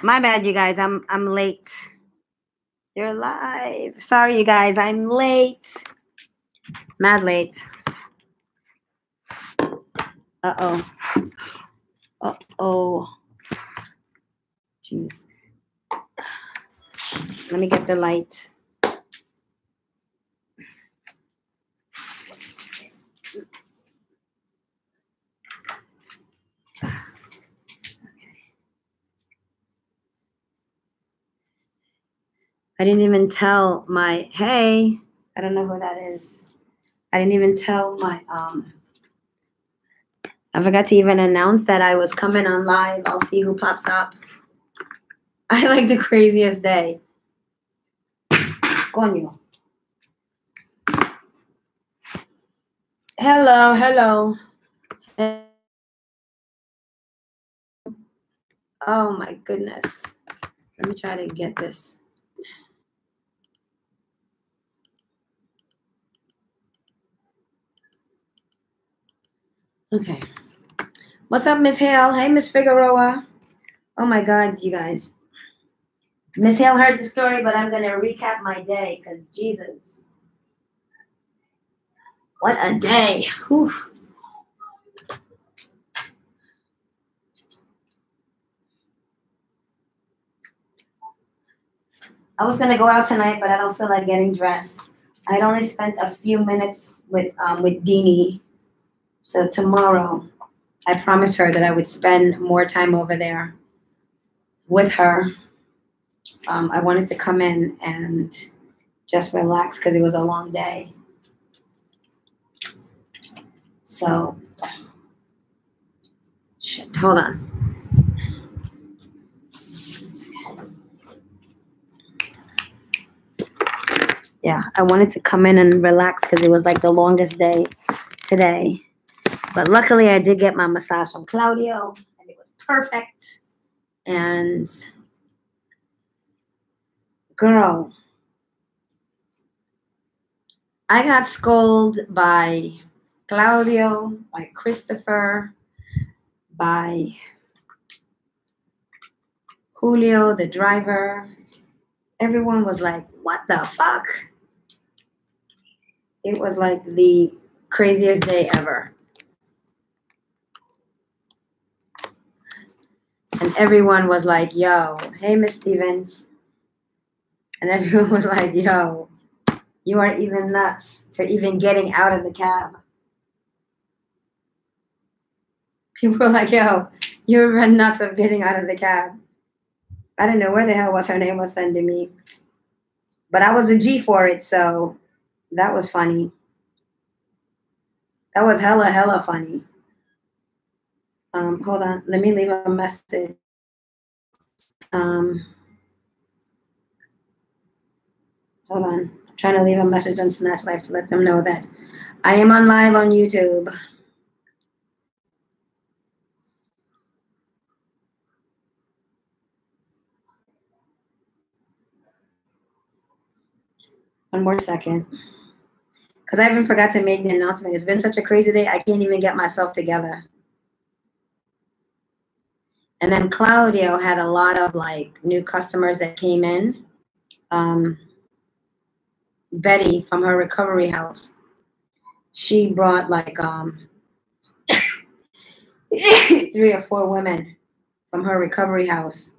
My bad, you guys. I'm late. You're live. Sorry, you guys. I'm late. Mad late. Uh-oh. Uh-oh. Jeez. Let me get the light. I didn't even tell my, hey, I don't know who that is. I didn't even tell my, I forgot to even announce that I was coming on live. I'll see who pops up. I like the craziest day. Coño. Hello, hello. Oh my goodness. Let me try to get this. Okay. What's up, Miss Hale? Hey, Miss Figueroa. Oh my God, you guys. Miss Hale heard the story, but I'm going to recap my day because Jesus. What a day. Whew. I was going to go out tonight, but I don't feel like getting dressed. I'd only spent a few minutes with Deanie. So tomorrow, I promised her that I would spend more time over there with her. I wanted to come in and just relax because it was a long day. So, shit, hold on. Yeah, I wanted to come in and relax because it was like the longest day today. But luckily, I did get my massage from Claudio, and it was perfect. And girl, I got scolded by Claudio, by Christopher, by Julio, the driver. Everyone was like, what the fuck? It was like the craziest day ever. And everyone was like, yo, hey, Miss Stevens. And everyone was like, yo, you aren't even nuts for even getting out of the cab. People were like, yo, you're nuts of getting out of the cab. I didn't know where the hell was her name was sending me. But I was a G for it, so that was funny. That was hella funny. Hold on. Let me leave a message. Hold on. I'm trying to leave a message on Snatch Live to let them know that I am on live on YouTube. One more second. Because I even forgot to make the announcement. It's been such a crazy day, I can't even get myself together. And then Claudio had a lot of like new customers that came in. Betty from her recovery house, she brought like 3 or 4 women from her recovery house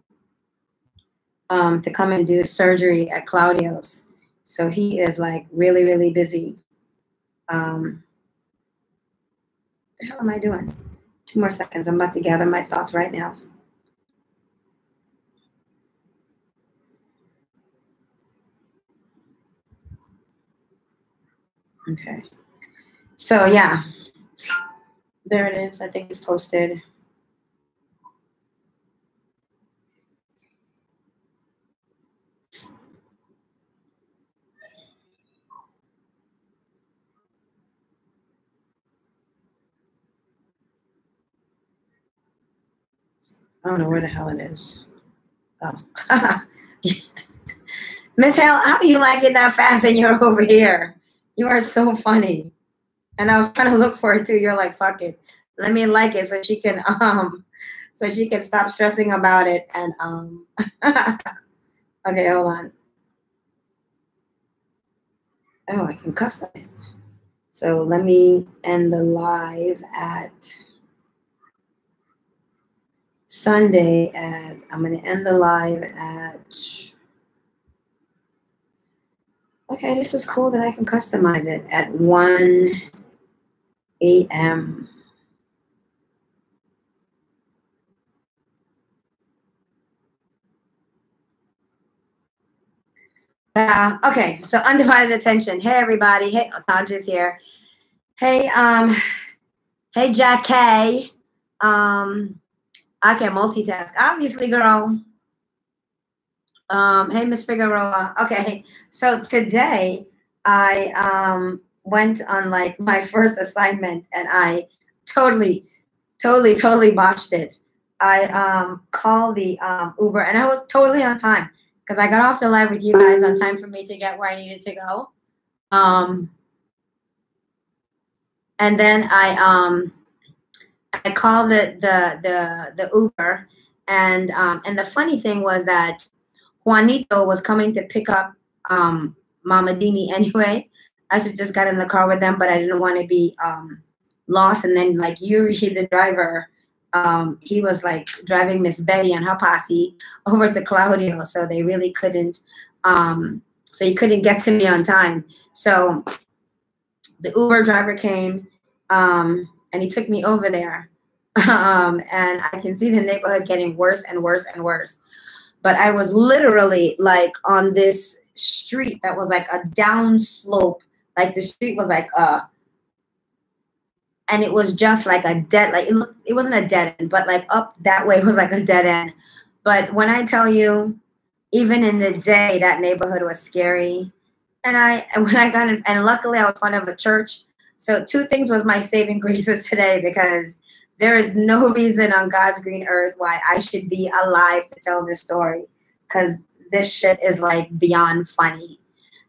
to come and do surgery at Claudio's. So he is like really busy. What the hell am I doing? 2 more seconds. I'm about to gather my thoughts right now. Okay. So yeah, there it is. I think it's posted. I don't know where the hell it is. Oh. Miss Hale, how you like it that fast and you're over here? You are so funny. And I was trying to look for it too. You're like, fuck it. Let me like it so so she can stop stressing about it. And okay, hold on. Oh, I can custom it. So let me end the live at Sunday at, I'm going to end the live at, okay, this is cool that I can customize it at 1 a.m. Okay, so undivided attention. Hey, everybody. Hey, Tanja's here. Hey, hey, Jack K. I can multitask. Obviously, girl. Hey, Miss Figueroa. Okay, so today I went on like my first assignment and I totally botched it. I called the Uber and I was totally on time because I got off the live with you guys on time for me to get where I needed to go. And then I called the Uber, and the funny thing was that Juanito was coming to pick up Mama Dini anyway. I just got in the car with them, but I didn't want to be lost. And then like Yuri, the driver, he was like driving Miss Betty and her posse over to Claudio, so they really couldn't. So he couldn't get to me on time. So the Uber driver came, and he took me over there. And I can see the neighborhood getting worse and worse and worse. But I was literally like on this street that was like a down slope. Like the street was like and it was just like a dead, like it wasn't a dead end, but like up that way was like a dead end. But when I tell you, even in the day, that neighborhood was scary. And when I got in, and luckily I was in front of a church. So two things was my saving graces today, because there is no reason on God's green earth why I should be alive to tell this story, because this shit is like beyond funny.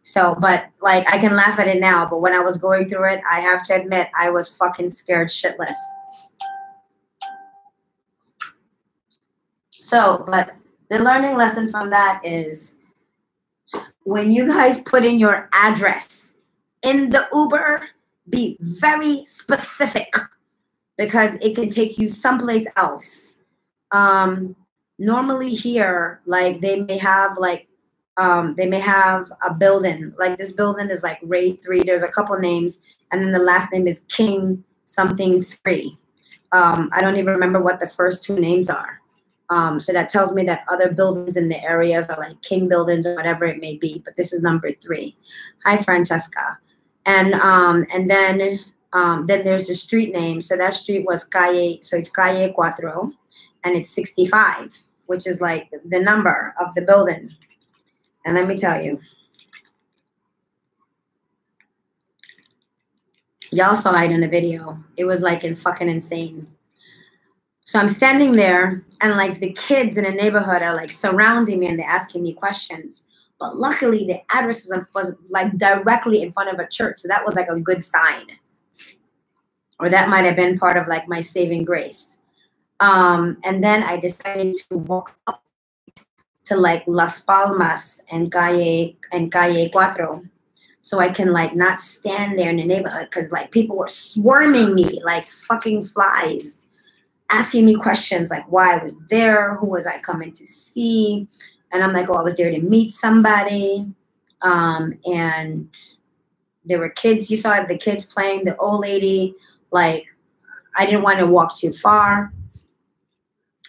So, but like I can laugh at it now, but when I was going through it, I have to admit I was fucking scared shitless. So, but the learning lesson from that is when you guys put in your address in the Uber, be very specific, because it can take you someplace else. Normally here, like they may have a building, like this building is like Ray 3, there's a couple names, and then the last name is King something 3. I don't even remember what the first two names are. So that tells me that other buildings in the areas are like King buildings or whatever it may be, but this is number 3. Hi, Francesca. And then there's the street name. So that street was Calle, so it's Calle Cuatro, and it's 65, which is like the number of the building. And let me tell you, y'all saw it in the video. It was like fucking insane. So I'm standing there, and like the kids in the neighborhood are like surrounding me and they're asking me questions. But luckily the address was like directly in front of a church. So that was like a good sign. Or that might have been part of like my saving grace. And then I decided to walk up to like Las Palmas and Calle Cuatro, so I can like not stand there in the neighborhood, because like people were swarming me like fucking flies, asking me questions like why I was there, who was I coming to see, and I'm like, oh, I was there to meet somebody. And there were kids. You saw the kids playing, the old lady. Like, I didn't want to walk too far.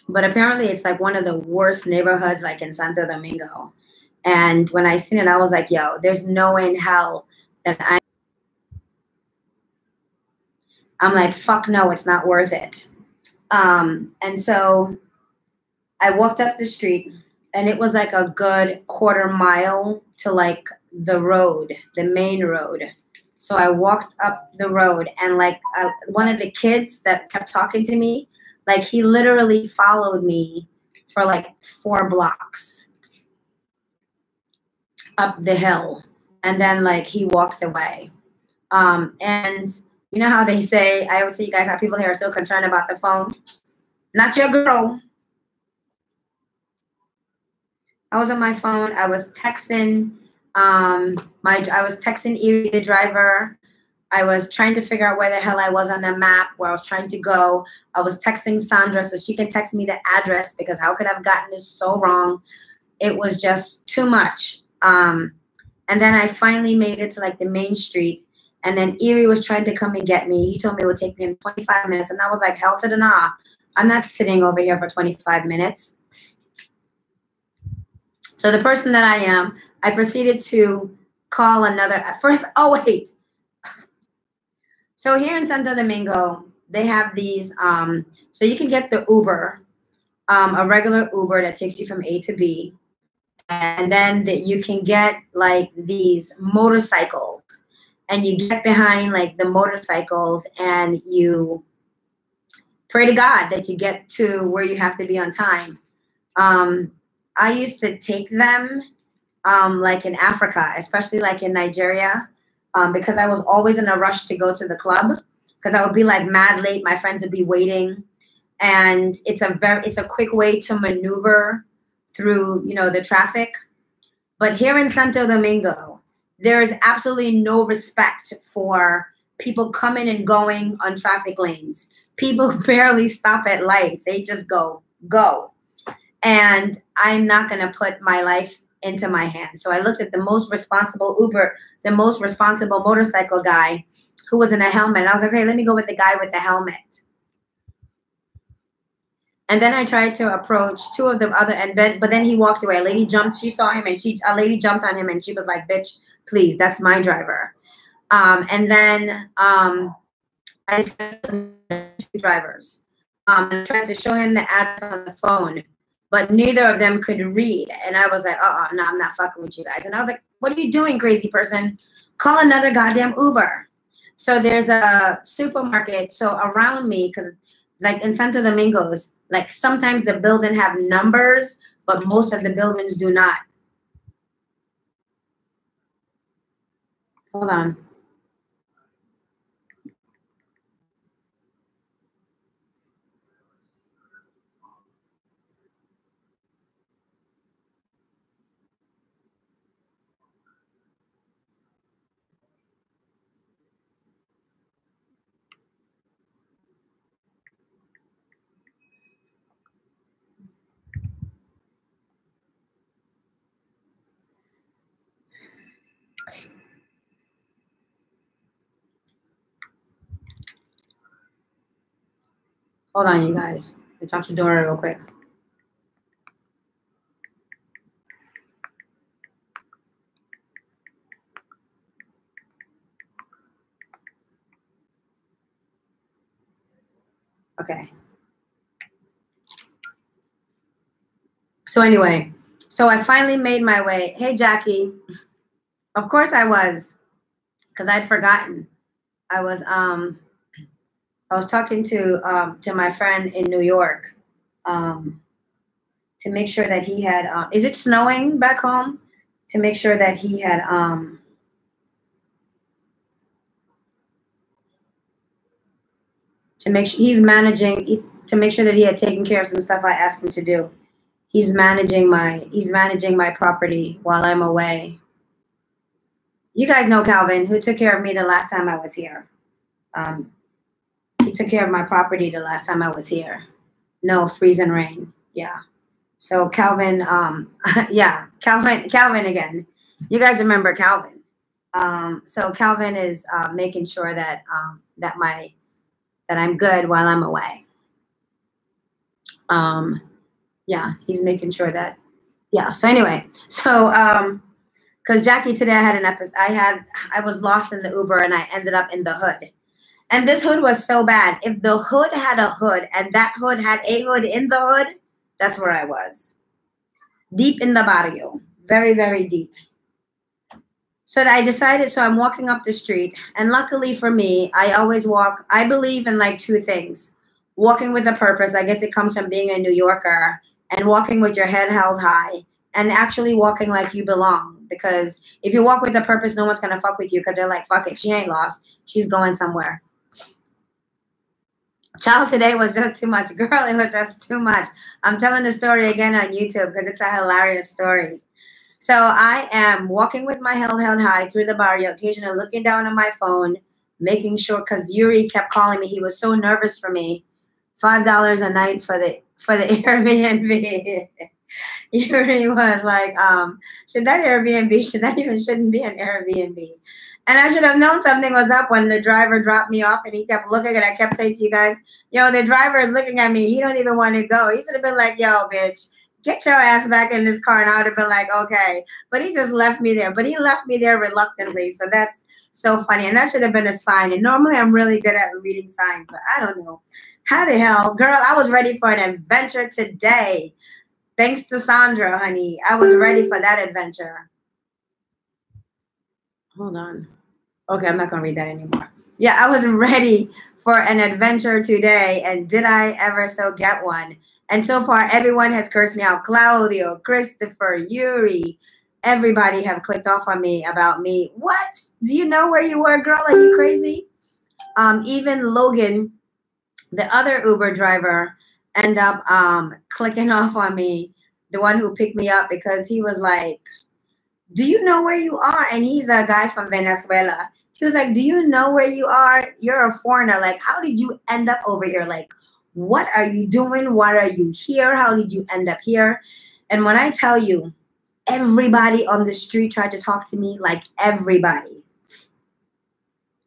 But apparently it's like one of the worst neighborhoods like in Santo Domingo. And when I seen it, I was like, yo, there's no way in hell that I'm like, fuck no, it's not worth it. And so I walked up the street, and it was like a good quarter mile to like the road, the main road. So I walked up the road, and like one of the kids that kept talking to me, like he literally followed me for like 4 blocks up the hill, and then like he walked away. And you know how they say, I always say, you guys, how people here are so concerned about the phone. Not your girl. I was on my phone. I was texting. I was texting Erie, the driver. I was trying to figure out where the hell I was on the map, where I was trying to go. I was texting Sandra so she can text me the address, because how could I have gotten this so wrong? It was just too much. And then I finally made it to like the main street. And then Erie was trying to come and get me. He told me it would take me 25 minutes. And I was like, hell to the nah. I'm not sitting over here for 25 minutes. So the person that I am, I proceeded to call another. At first, oh, wait. So here in Santo Domingo, they have these, so you can get the Uber, a regular Uber that takes you from A to B. And then you can get like these motorcycles, and you get behind like the motorcycles and you pray to God that you get to where you have to be on time. I used to take them like in Africa, especially like in Nigeria. Because I was always in a rush to go to the club, because I would be like mad late. My friends would be waiting, and it's a quick way to maneuver through, you know, the traffic. But here in Santo Domingo, there is absolutely no respect for people coming and going on traffic lanes. People barely stop at lights. They just go. And I'm not going to put my life into my hand. So I looked at the most responsible Uber, the most responsible motorcycle guy who was in a helmet. I was like, okay, let me go with the guy with the helmet. And then I tried to approach two of the other, but then he walked away. A lady jumped, she saw him, and a lady jumped on him, and she was like, bitch, please, that's my driver. And then I sent two drivers. And tried to show him the address on the phone, but neither of them could read. And I was like, no, I'm not fucking with you guys. And I was like, what are you doing, crazy person? Call another goddamn Uber. So there's a supermarket. So around me, because like in Santo Domingo's, like sometimes the building have numbers, but most of the buildings do not. Hold on. Hold on, you guys. Let me talk to Dora real quick. Okay. So anyway, so I finally made my way. Hey, Jackie. Of course I was, because I'd forgotten. I was talking to my friend in New York to make sure that he had, is it snowing back home? To make sure that he had, to make sure he's managing, to make sure that he had taken care of some stuff I asked him to do. He's managing my property while I'm away. You guys know Calvin, who took care of me the last time I was here. He took care of my property the last time I was here. No, freeze and rain. Yeah. So Calvin, yeah, Calvin again. You guys remember Calvin. So Calvin is making sure that that I'm good while I'm away. Yeah, he's making sure that, yeah. So anyway, so because Jackie today I had an episode, I was lost in the Uber and I ended up in the hood. And this hood was so bad. If the hood had a hood and that hood had a hood in the hood, that's where I was. Deep in the barrio. Very, very deep. So I decided, so I'm walking up the street. And luckily for me, I always walk, I believe in like two things. Walking with a purpose, I guess it comes from being a New Yorker, and walking with your head held high, and actually walking like you belong. Because if you walk with a purpose, no one's going to fuck with you because they're like, fuck it, she ain't lost. She's going somewhere. Child, today was just too much. Girl, it was just too much. I'm telling the story again on YouTube because it's a hilarious story. So I am walking with my head held high through the barrio, occasionally looking down on my phone, making sure, because Yuri kept calling me. He was so nervous for me. $5 a night for the Airbnb. Yuri was like, should that Airbnb, shouldn't be an Airbnb. And I should have known something was up when the driver dropped me off and he kept looking, and I kept saying to you guys, yo, the driver is looking at me. He don't even want to go. He should have been like, yo, bitch, get your ass back in this car. And I would have been like, okay. But he just left me there. But he left me there reluctantly. So that's so funny. And that should have been a sign. And normally I'm really good at reading signs, but I don't know. How the hell? Girl, I was ready for an adventure today. Thanks to Sandra, honey. I was ready for that adventure. Hold on. Okay, I'm not going to read that anymore. Yeah, I was ready for an adventure today, and did I ever so get one? And so far, everyone has cursed me out. Claudio, Christopher, Yuri, everybody have clicked off on me about me. What? Do you know where you were, girl? Are you crazy? Even Logan, the other Uber driver, end up clicking off on me, the one who picked me up, because he was like, do you know where you are? And he's a guy from Venezuela. He was like, do you know where you are? You're a foreigner. Like, how did you end up over here? Like, what are you doing? Why are you here? How did you end up here? And when I tell you, everybody on the street tried to talk to me, like everybody.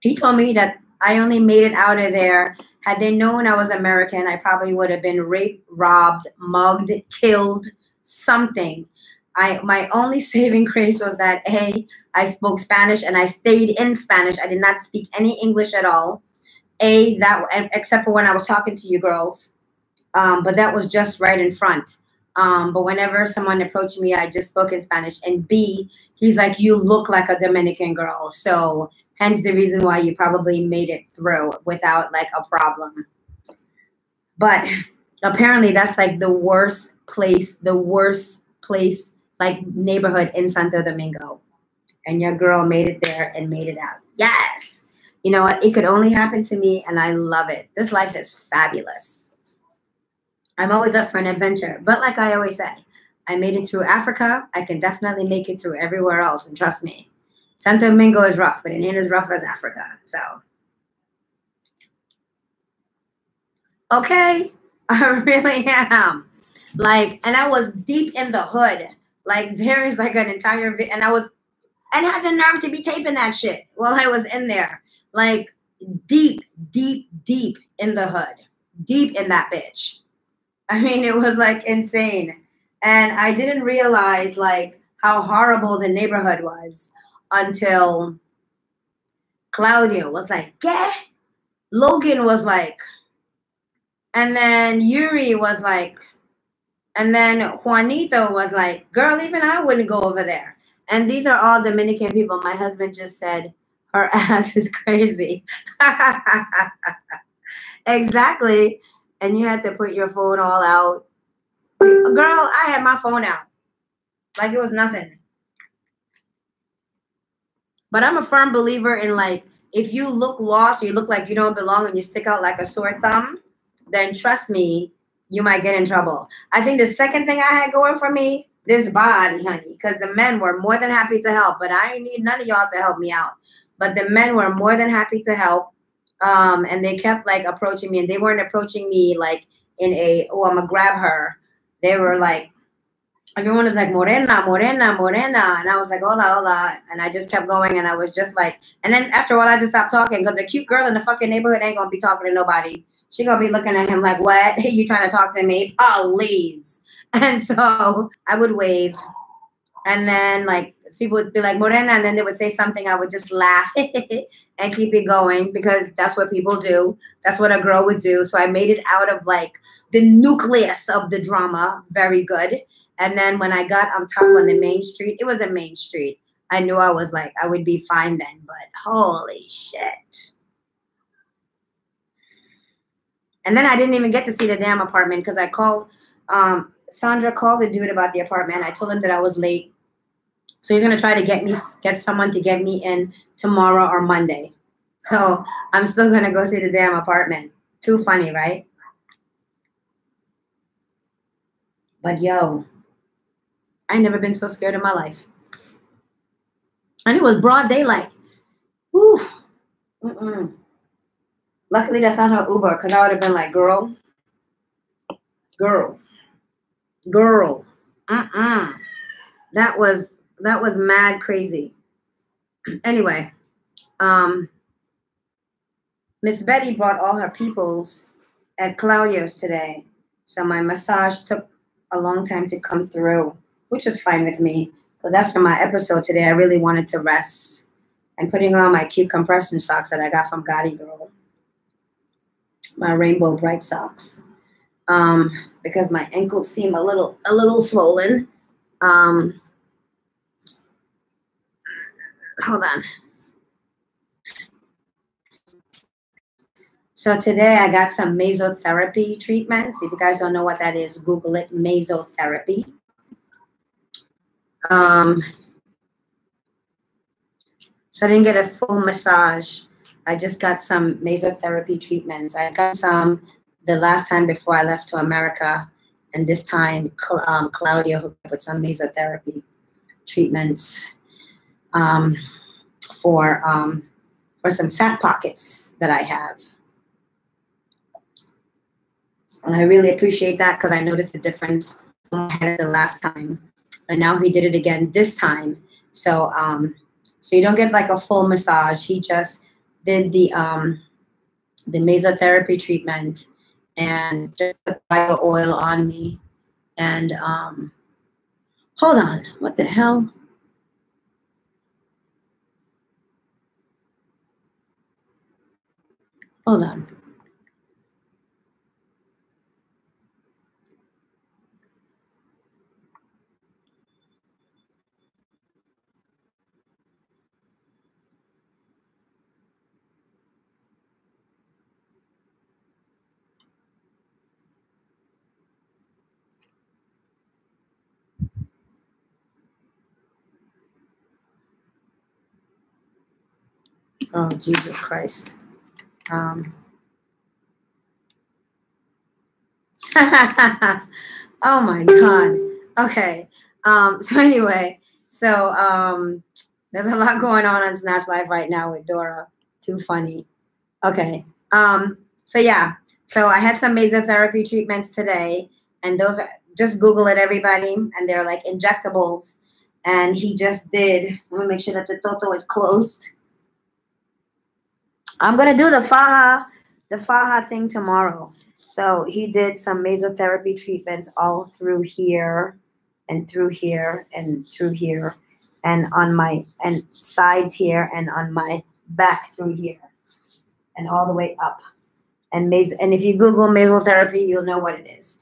He told me that I only made it out of there. Had they known I was American, I probably would have been raped, robbed, mugged, killed, something. My only saving grace was that, A, I spoke Spanish and I stayed in Spanish. I did not speak any English at all. Except for when I was talking to you girls. But that was just right in front. But whenever someone approached me, I just spoke in Spanish. And B, he's like, you look like a Dominican girl. So hence the reason why you probably made it through without like a problem. But apparently that's like the worst place, like neighborhood in Santo Domingo. And your girl made it there and made it out. Yes. You know what? It could only happen to me, and I love it. This life is fabulous. I'm always up for an adventure. But like I always say, I made it through Africa. I can definitely make it through everywhere else. And trust me, Santo Domingo is rough, but it ain't as rough as Africa. So, okay, I really am. Like, and I was deep in the hood. Like, there is like an entire, and I had the nerve to be taping that shit while I was in there. Like, deep, deep, deep in the hood. Deep in that bitch. I mean, it was like insane. And I didn't realize like how horrible the neighborhood was until Claudio was like, "Qué?" Logan was like, and then Yuri was like, and then Juanito was like, girl, even I wouldn't go over there. And these are all Dominican people. My husband just said, her ass is crazy. Exactly. And you had to put your phone all out. Girl, I had my phone out. Like it was nothing. But I'm a firm believer in like, if you look lost or you look like you don't belong and you stick out like a sore thumb, then trust me, you might get in trouble. I think the second thing I had going for me, this body, honey, because the men were more than happy to help, but I ain't need none of y'all to help me out. But the men were more than happy to help. And they kept like approaching me, and they weren't approaching me like in a, oh, I'm gonna grab her. They were like, everyone was like, morena, morena, morena. And I was like, hola, hola. And I just kept going, and I was just like, and then after a while, I just stopped talking because the cute girl in the fucking neighborhood ain't gonna be talking to nobody. She gonna be looking at him like, what? You trying to talk to me? Please. And so I would wave. And then like people would be like, morena, and then they would say something. I would just laugh and keep it going because that's what people do. That's what a girl would do. So I made it out of like the nucleus of the drama. Very good. And then when I got on top on the main street, it was a main street. I knew I was like, I would be fine then, but holy shit. And then I didn't even get to see the damn apartment because I called, Sandra called the dude about the apartment. I told him that I was late. So he's going to try to get someone to get me in tomorrow or Monday. So I'm still going to go see the damn apartment. Too funny, right? But yo, I never been so scared in my life. And it was broad daylight. Whew. Mm-mm. Luckily, that's not her Uber, because I would have been like, girl, girl, girl. That was mad crazy. Anyway, Miss Betty brought all her peoples at Claudio's today. So my massage took a long time to come through, which is fine with me. Because after my episode today, I really wanted to rest. I'm putting on my cute compression socks that I got from Gotti Girl. My rainbow bright socks. Because my ankles seem a little swollen. Hold on. So today I got some mesotherapy treatments. If you guys don't know what that is, Google it, mesotherapy. So I didn't get a full massage. I just got some mesotherapy treatments. I got some the last time before I left to America, and this time Claudia hooked up with some mesotherapy treatments for some fat pockets that I have. And I really appreciate that because I noticed the difference when I had it the last time. And now he did it again this time. So so you don't get like a full massage. He just did the mesotherapy treatment and just put bio oil on me. And hold on, what the hell? Hold on. Oh, Jesus Christ. Oh my God. Okay. So anyway, so there's a lot going on Snatch Life right now with Dora. Too funny. Okay. So yeah. So I had some mesotherapy treatments today, and those are just Google it, everybody, and they're like injectables. And he just did. Let me make sure that the Toto is closed. I'm gonna do the faja thing tomorrow. So he did some mesotherapy treatments all through here and through here and through here and on my sides here and on my back through here and all the way up. And if you Google mesotherapy, you'll know what it is.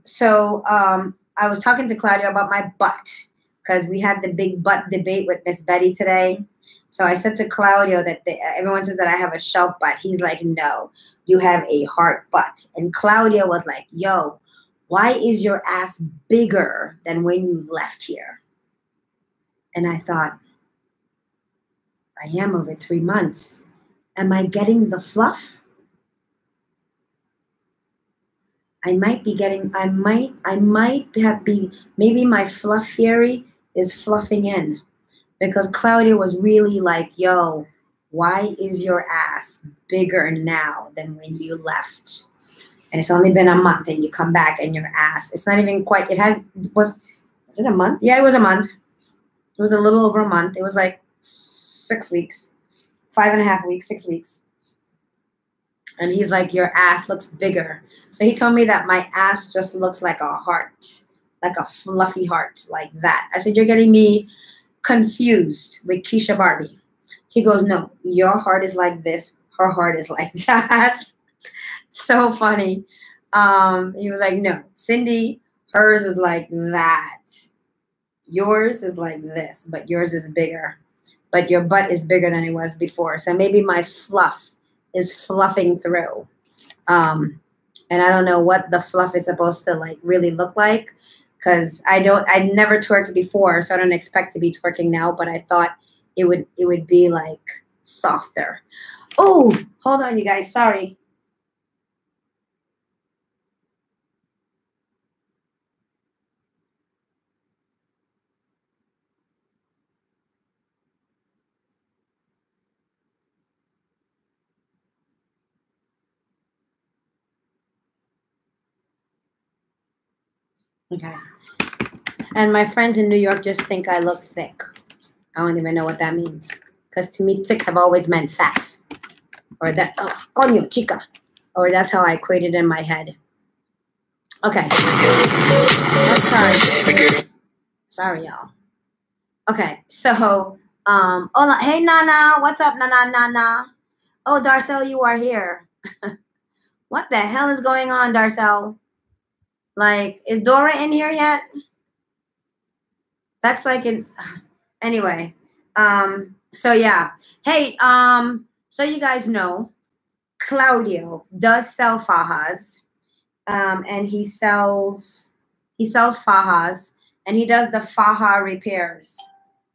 So I was talking to Claudia about my butt because we had the big butt debate with Miss Betty today. So I said to Claudio that everyone says that I have a shelf butt. He's like, no, you have a heart butt. And Claudio was like, yo, why is your ass bigger than when you left here? And I thought, I am over 3 months. Am I getting the fluff? I might be getting, maybe my fluff theory is fluffing in. Because Claudia was really like, yo, why is your ass bigger now than when you left? And it's only been a month and you come back and your ass, it's not even quite, was it a month? Yeah, it was a month. It was a little over a month. It was like 6 weeks, 5.5 weeks, 6 weeks. And he's like, your ass looks bigger. So he told me that my ass just looks like a heart, like a fluffy heart, like that. I said, you're getting me confused with Keisha Barbie. He goes, no, your heart is like this, her heart is like that. So funny. He was like, no, Cindy, hers is like that. Yours is like this, but yours is bigger. But your butt is bigger than it was before. So maybe my fluff is fluffing through. And I don't know what the fluff is supposed to like really look like. Because I never twerked before, so I don't expect to be twerking now, but I thought it would be like softer. Oh, hold on, you guys. Sorry. Okay. And my friends in New York just think I look thick. I don't even know what that means. Because to me, thick have always meant fat. Or that, oh, coño, chica. Or that's how I equated in my head. Okay. Oh, sorry. Sorry, y'all. Okay, so, hola, hey, Nana. What's up, Nana? Oh, Darcel, you are here. What the hell is going on, Darcel? Like, is Dora in here yet? That's like it. Anyway, so yeah. Hey, so you guys know, Claudio does sell fajas, and he sells fajas, and he does the faja repairs.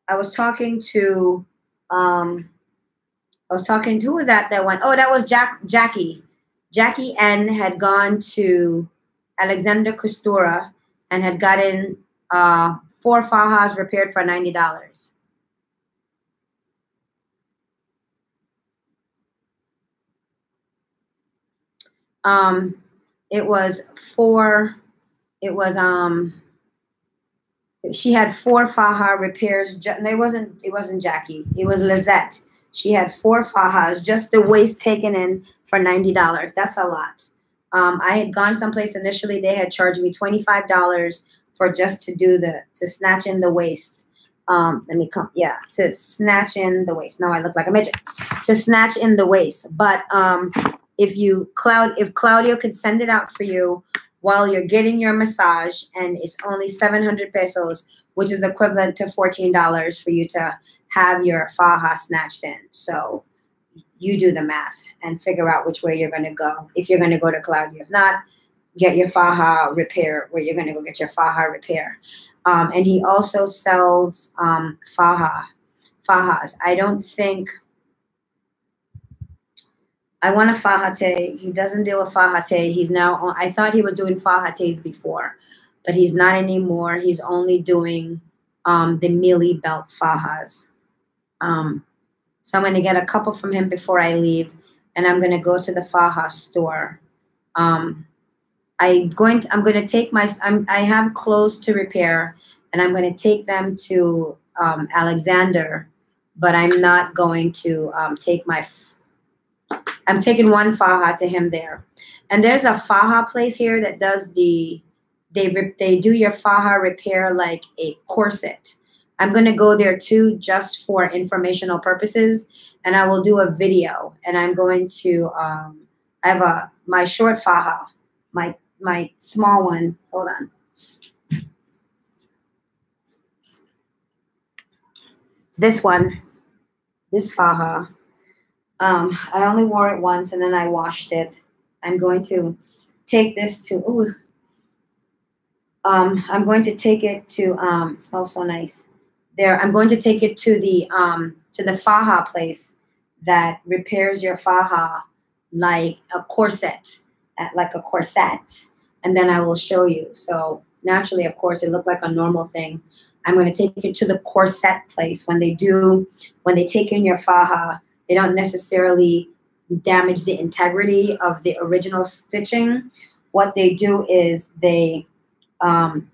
I was talking to, who was that went? Oh, that was Jackie. Jackie N had gone to Alexander Costura and had gotten 4 fajas repaired for $90. It was 4. It was she had 4 faja repairs. No, it wasn't Jackie. It was Lizette. She had 4 fajas, just the waist taken in for $90. That's a lot. I had gone someplace initially. They had charged me $25 for just to snatch in the waist. To snatch in the waist. Now I look like a midget. To snatch in the waist. But if Claudio could send it out for you while you're getting your massage, and it's only 700 pesos, which is equivalent to $14 for you to have your faja snatched in. So you do the math and figure out which way you're going to go. If you're going to go to Claudio, if not, get your faja repair where you're going to go get your faja repair. And he also sells fajas. I don't think I want a fajate. He doesn't deal with fajate. He's now on, I thought he was doing fajates before, but he's not anymore. He's only doing the mealy belt fajas. So I'm going to get a couple from him before I leave, and I'm going to go to the faja store. I'm going to take I have clothes to repair, and I'm going to take them to Alexander, but I'm not going to I'm taking one faja to him there. And there's a faja place here that does they do your faja repair like a corset. I'm going to go there too, just for informational purposes. And I will do a video, and I'm going to, I have my short faja, my small one. Hold on. This one, this faja. I only wore it once, and then I washed it. I'm going to take this to, I'm going to take it to, it smells so nice. I'm going to take it to the faja place that repairs your faja like a corset, and then I will show you. So naturally, of course, it looked like a normal thing. I'm going to take it to the corset place. When they take in your faja, they don't necessarily damage the integrity of the original stitching. What they do is they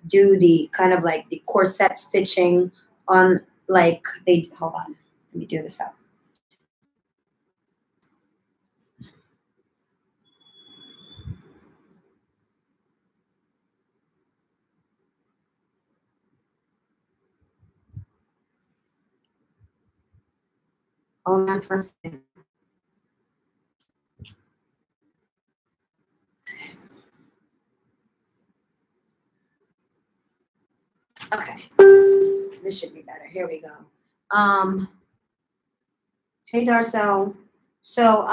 do the kind of like the corset stitching on, like hold on, let me do this up. Hold on for a second. Okay, this should be better. Here we go. Hey Darcel. So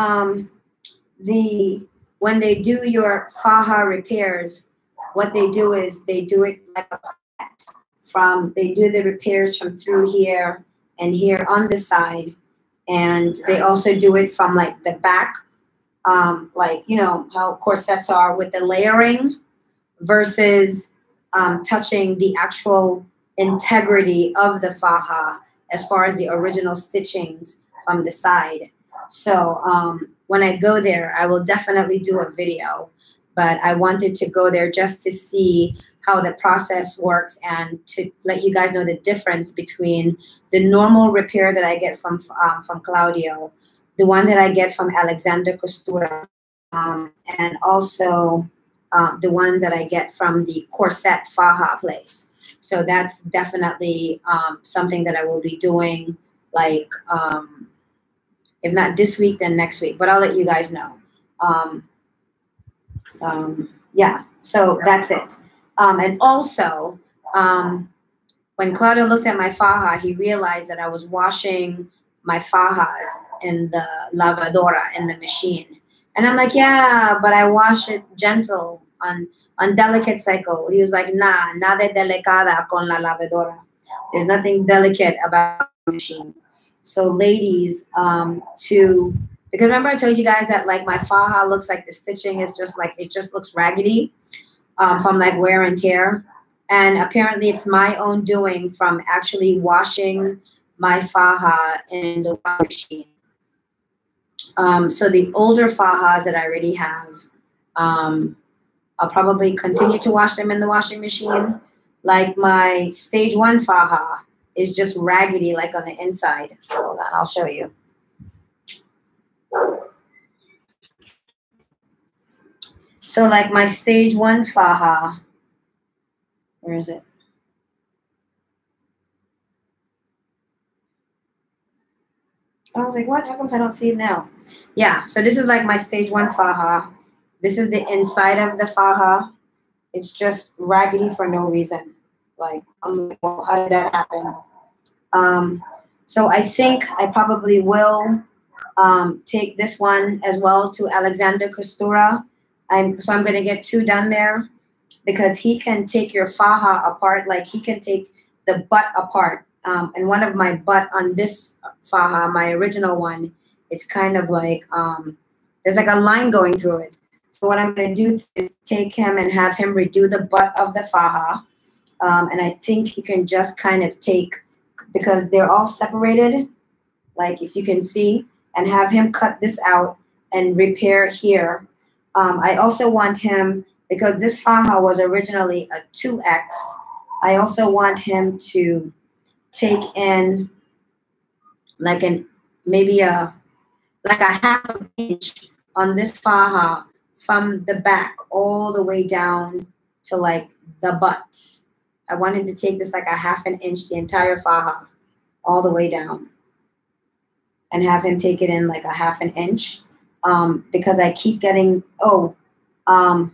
when they do your faja repairs, what they do is they do it like they do the repairs from through here and here on the side, and they also do it from like the back, like you know how corsets are with the layering versus touching the actual integrity of the faja as far as the original stitchings from the side. So when I go there, I will definitely do a video, but I wanted to go there just to see how the process works and to let you guys know the difference between the normal repair that I get from Claudio, the one that I get from Alexander Costura, and also the one that I get from the Corset Faja place. So that's definitely something that I will be doing, like, if not this week, then next week. But I'll let you guys know. Yeah, so that's it. And also, when Claudio looked at my faja, he realized that I was washing my fajas in the lavadora, in the machine. And I'm like, yeah, but I wash it gentle, on delicate cycle. He was like, nah, nada delicada con la lavadora. There's nothing delicate about the machine. So ladies, because remember I told you guys that like my faja looks like the stitching is just like, it just looks raggedy from like wear and tear. And apparently it's my own doing from actually washing my faja in the washing machine. So the older fajas that I already have, I'll probably continue to wash them in the washing machine. Like my stage 1 faja is just raggedy, like on the inside. Hold on, I'll show you. So like my stage 1 faja, where is it? I was like, what? How come I don't see it now? Yeah, so this is like my stage 1 faja. This is the inside of the faja. It's just raggedy for no reason. Like, I'm like, well, how did that happen? So I think I probably will take this one as well to Alexander Costura. So I'm going to get 2 done there, because he can take your faja apart. Like, he can take the butt apart. And one of my butt on this faja, my original one, it's kind of like, there's like a line going through it. So what I'm going to do is take him and have him redo the butt of the faja. And I think he can just kind of take, because they're all separated, like if you can see, and have him cut this out and repair here. I also want him, because this faja was originally a 2X, I also want him to take in like maybe a half of an inch on this faja from the back all the way down to like the butt. I want him to take this like a half an inch, the entire faja, all the way down, and have him take it in like a half an inch, because I keep getting, and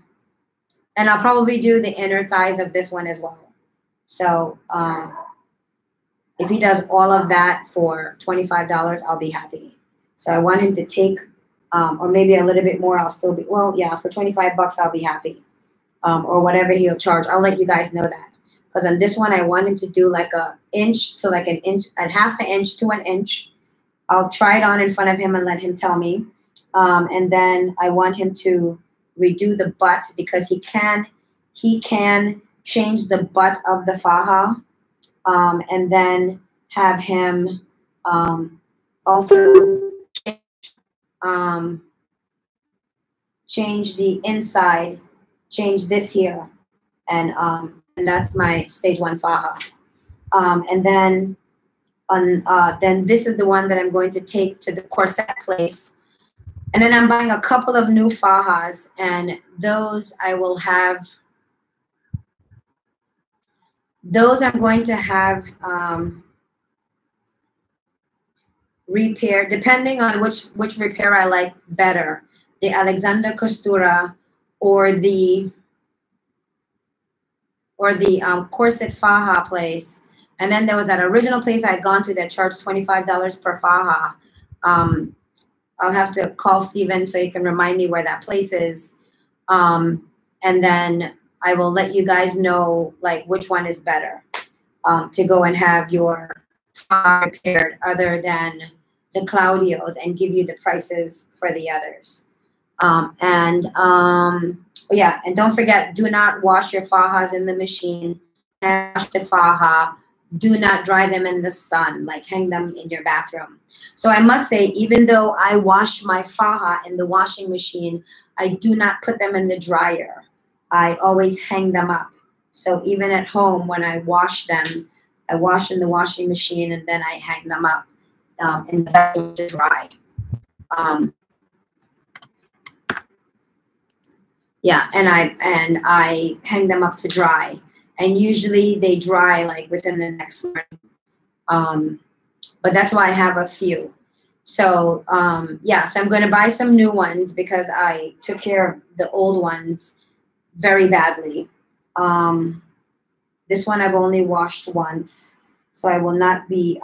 I'll probably do the inner thighs of this one as well. So if he does all of that for $25, I'll be happy. So I want him to take, or maybe a little bit more, I'll still be, well, yeah, for 25 bucks, I'll be happy. Or whatever he'll charge. I'll let you guys know that. Because on this one, I want him to do like a inch to like an inch, and half an inch to an inch. I'll try it on in front of him and let him tell me. And then I want him to redo the butt, because he can change the butt of the faja, and then have him also change the inside, change this here, and that's my stage 1 faja. And then then this is the one that I'm going to take to the corset place. And then I'm buying a couple of new fajas, and those I will have, those I'm going to have repaired, depending on which repair I like better, the Alexander Costura or the corset faja place. And then there was that original place I had gone to that charged $25 per faja. I'll have to call Steven so he can remind me where that place is. And then I will let you guys know like which one is better to go and have your faja repaired, other than the Claudio's, and give you the prices for the others. Yeah, and don't forget, do not wash your fajas in the machine. Wash the faja. Do not dry them in the sun, like hang them in your bathroom. So I must say, even though I wash my faja in the washing machine, I do not put them in the dryer. I always hang them up. So even at home, when I wash them, I wash in the washing machine and then I hang them up in the bathroom to dry. Yeah, and I hang them up to dry, and usually they dry like within the next morning. But that's why I have a few. So yeah, so I'm going to buy some new ones because I took care of the old ones very badly. This one I've only washed once, so I will not be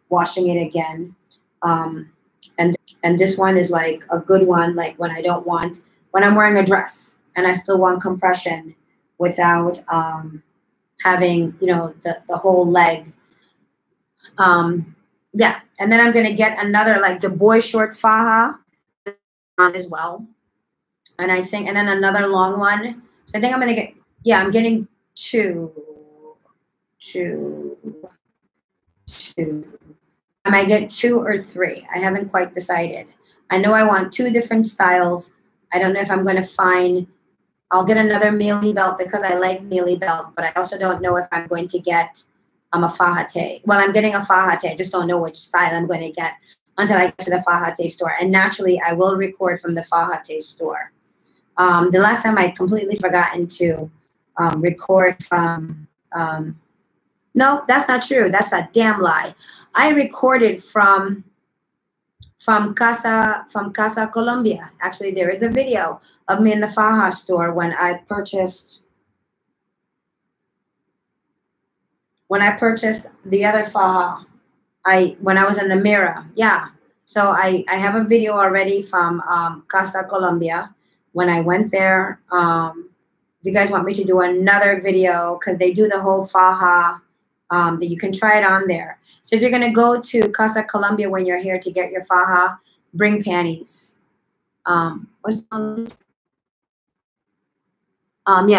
washing it again. And this one is like a good one, like when I'm wearing a dress and I still want compression without having, you know, the whole leg. Yeah, and then I'm gonna get another, like the boy shorts faja on as well. And then another long one. So I think I'm gonna get, yeah, I'm getting two. I might get 2 or 3. I haven't quite decided. I know I want 2 different styles. I don't know if I'm going to find, I'll get another mealy belt because I like mealy belt, but I also don't know if I'm going to get a fajate. Well, I'm getting a fajate. I just don't know which style I'm going to get until I get to the fajate store. And naturally, I will record from the fajate store. The last time I completely forgotten to record from, no, that's not true. That's a damn lie. I recorded from Casa Colombia. Actually, there is a video of me in the faja store when I purchased the other faja. When I was in the mirror. Yeah. So I have a video already from Casa Colombia when I went there. If you guys want me to do another video, because they do the whole faja, that you can try it on there. So if you're going to go to Casa Colombia when you're here to get your faja, bring panties. Yeah,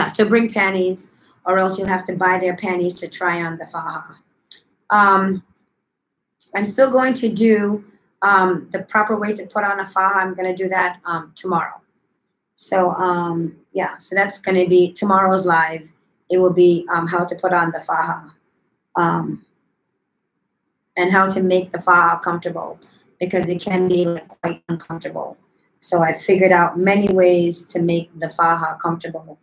so bring panties, or else you'll have to buy their panties to try on the faja. I'm still going to do the proper way to put on a faja. I'm going to do that tomorrow. So yeah, so that's going to be tomorrow's live. It will be how to put on the faja. And how to make the faja comfortable, because it can be like quite uncomfortable. So I figured out many ways to make the faja comfortable.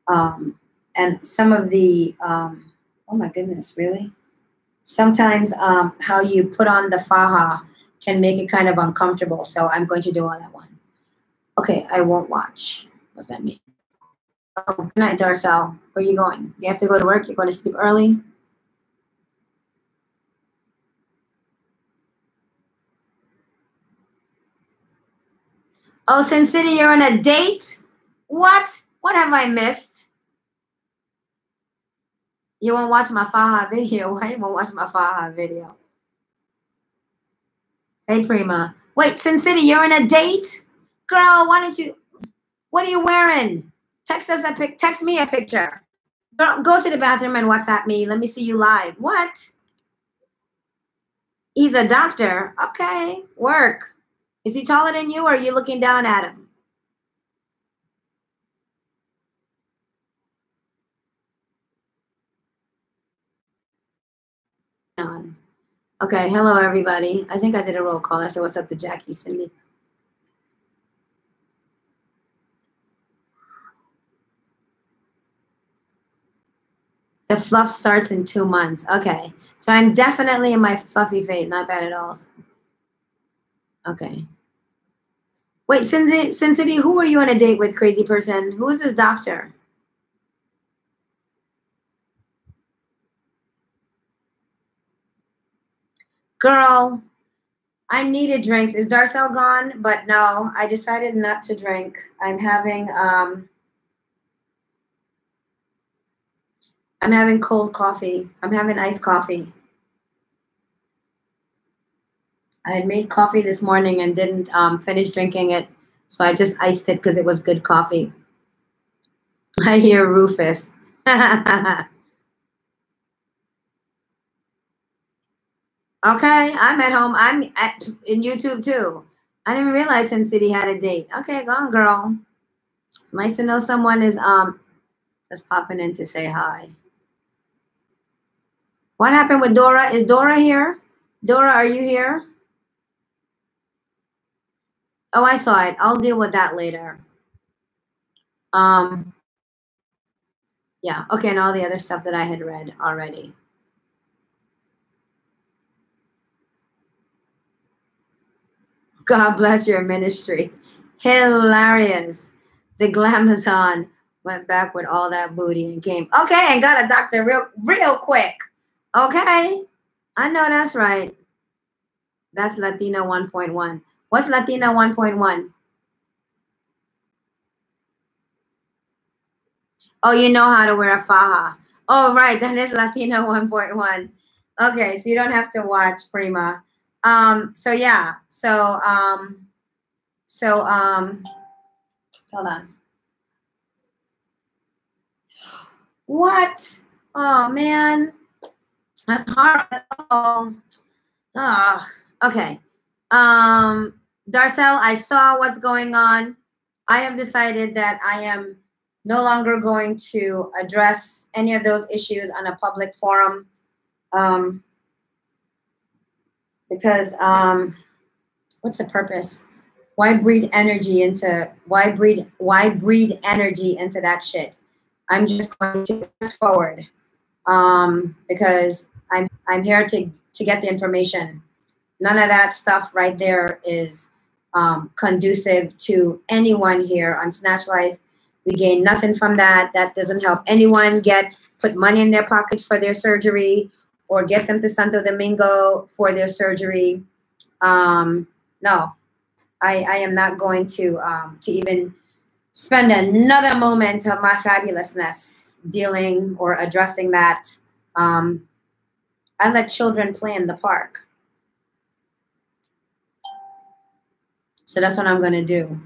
And some of the, oh my goodness, really? Sometimes how you put on the faja can make it kind of uncomfortable. So I'm going to do on that one. Okay, I won't watch. What's that mean? Oh, good night, Darcel. Where are you going? You have to go to work? You're going to sleep early? Oh, Sin City, you're on a date? What? What have I missed? You won't watch my faja video. Why you won't watch my faja video? Hey, Prima. Wait, Sin City, you're on a date? Girl, why don't you, what are you wearing? Text me a picture. Girl, go to the bathroom and WhatsApp me. Let me see you live. What? He's a doctor. Okay, work. Is he taller than you, or are you looking down at him? Okay, hello everybody. I think I did a roll call. I said what's up to Jackie, Cindy. The fluff starts in 2 months. Okay, so I'm definitely in my fluffy phase. Not bad at all. Okay. Wait, Sin City, who are you on a date with, crazy person? Who is this doctor? Girl, I needed drinks. Is Darcel gone? But no, I decided not to drink. I'm having cold coffee. I'm having iced coffee. I had made coffee this morning and didn't finish drinking it, so I just iced it because it was good coffee. I hear Rufus. Okay, I'm at home. I'm in YouTube too. I didn't realize Sin City had a date. Okay, go on, girl. It's nice to know someone is Just popping in to say hi. What happened with Dora? Is Dora here? Dora, are you here? Oh, I saw it. I'll deal with that later. Yeah, okay, and all the other stuff that I had read already. God bless your ministry. Hilarious. The Glamazon went back with all that booty and came. Okay, and got a doctor real quick. Okay. I know that's right. That's Latina 1.1. What's Latina 1.1? Oh, you know how to wear a faja. Oh, right. That is Latina 1.1. Okay, so you don't have to watch Prima. So yeah. So hold on. What? Oh man. That's hard. Oh. Okay. Darcel, I saw what's going on. I have decided that I am no longer going to address any of those issues on a public forum, because what's the purpose? Why breed energy into energy into that shit? I'm just going to fast forward, because I'm here to get the information. None of that stuff right there is conducive to anyone here on Snatch Life. We gain nothing from that. That doesn't help anyone put money in their pockets for their surgery or get them to Santo Domingo for their surgery. No, I am not going to even spend another moment of my fabulousness dealing or addressing that. I let children play in the park. So that's what I'm going to do.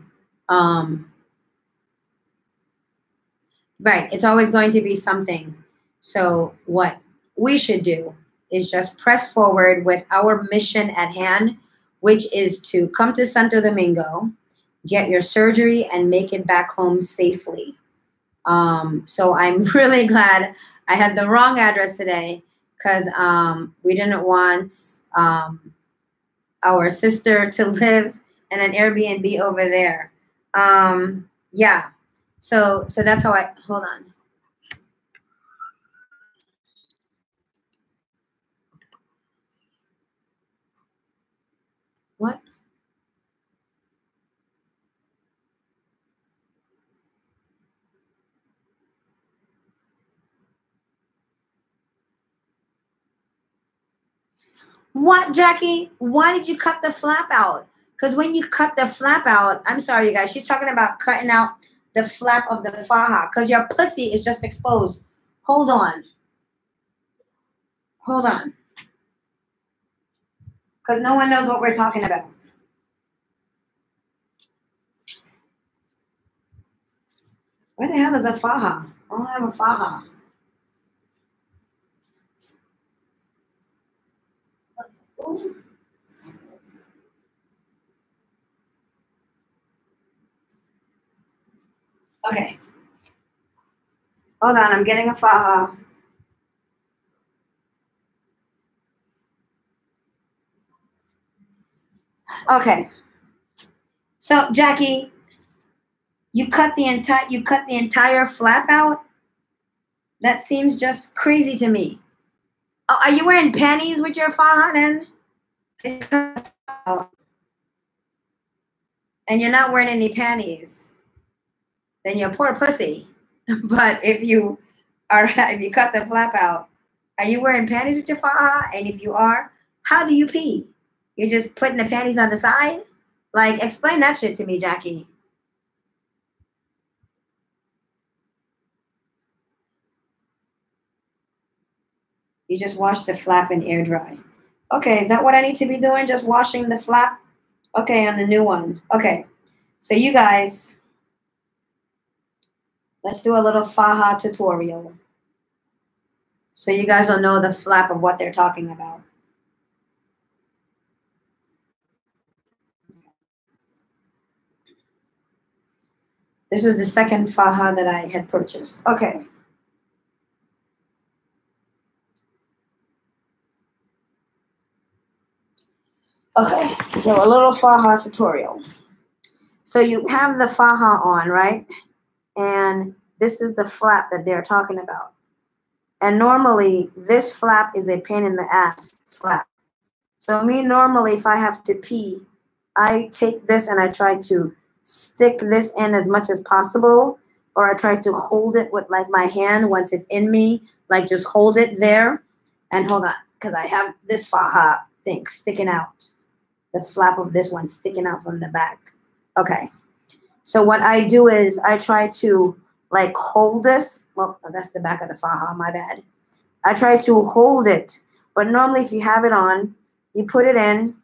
Right. It's always going to be something. So what we should do is just press forward with our mission at hand, which is to come to Santo Domingo, get your surgery, and make it back home safely. So I'm really glad I had the wrong address today, because we didn't want our sister to live in an Airbnb over there. Yeah. So that's how hold on. What? What, Jackie? Why did you cut the flap out? Because when you cut the flap out, I'm sorry, you guys, she's talking about cutting out the flap of the faja, because your pussy is just exposed. Hold on. Hold on. Because no one knows what we're talking about. Where the hell is a faja? I don't have a faja. Ooh. Okay. Hold on, I'm getting a faja. Okay. So, Jackie, you cut the entire flap out? That seems just crazy to me. Oh, are you wearing panties with your faja then? And you're not wearing any panties, then you're poor pussy. But if you cut the flap out, are you wearing panties with your faja? And if you are, how do you pee? You're just putting the panties on the side? Like, explain that shit to me, Jackie. You just wash the flap and air dry. Okay, is that what I need to be doing? Just washing the flap? Okay, on the new one. Okay, so you guys, let's do a little faja tutorial, so you guys will know the flap of what they're talking about. This is the second faja that I had purchased. Okay. Okay, so a little faja tutorial. So you have the faja on, right? And this is the flap that they're talking about. And normally, this flap is a pain in the ass flap. So me, normally, if I have to pee, I take this and I try to stick this in as much as possible, or I try to hold it with like my hand once it's in me, like just hold it there. And hold on, because I have this faja thing sticking out. The flap of this one sticking out from the back. Okay. So what I do is I try to like hold this. Well, that's the back of the faja, my bad. I try to hold it. But normally if you have it on, you put it in,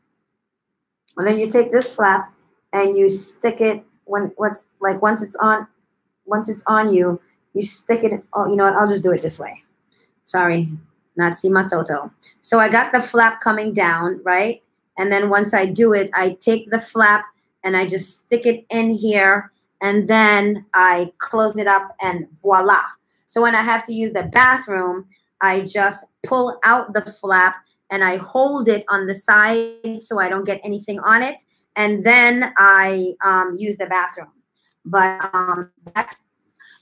and then you take this flap and you stick it once it's on you, you stick it. Oh, you know what? I'll just do it this way. Sorry, not see my toto. So I got the flap coming down, right? And then once I do it, I take the flap and I just stick it in here, and then I close it up, and voila. So when I have to use the bathroom, I just pull out the flap and I hold it on the side so I don't get anything on it, and then I use the bathroom. But that's,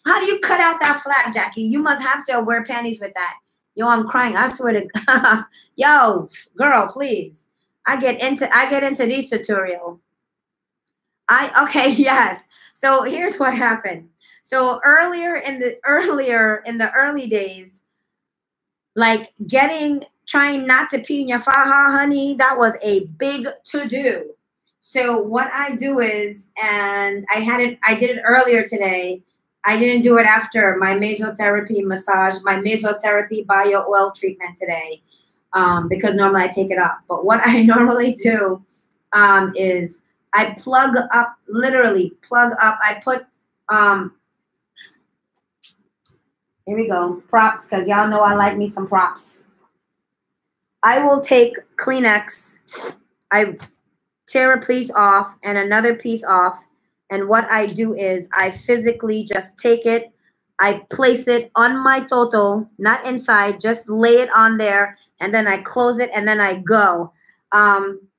how do you cut out that flap, Jackie? You must have to wear panties with that. Yo, I'm crying. I swear to God. Yo, girl, please. I get into these tutorial. Okay, yes. So here's what happened. So earlier in the early days, like trying not to pee in your faja, honey, that was a big to-do. So what I do is, and I did it earlier today. I didn't do it after my mesotherapy massage, my mesotherapy bio oil treatment today, because normally I take it off. But what I normally do is I plug up, literally plug up. I put, here we go, props, because y'all know I like me some props. I will take Kleenex, I tear a piece off and another piece off, and what I do is I physically just take it, I place it on my toto, not inside, just lay it on there, and then I close it, and then I go.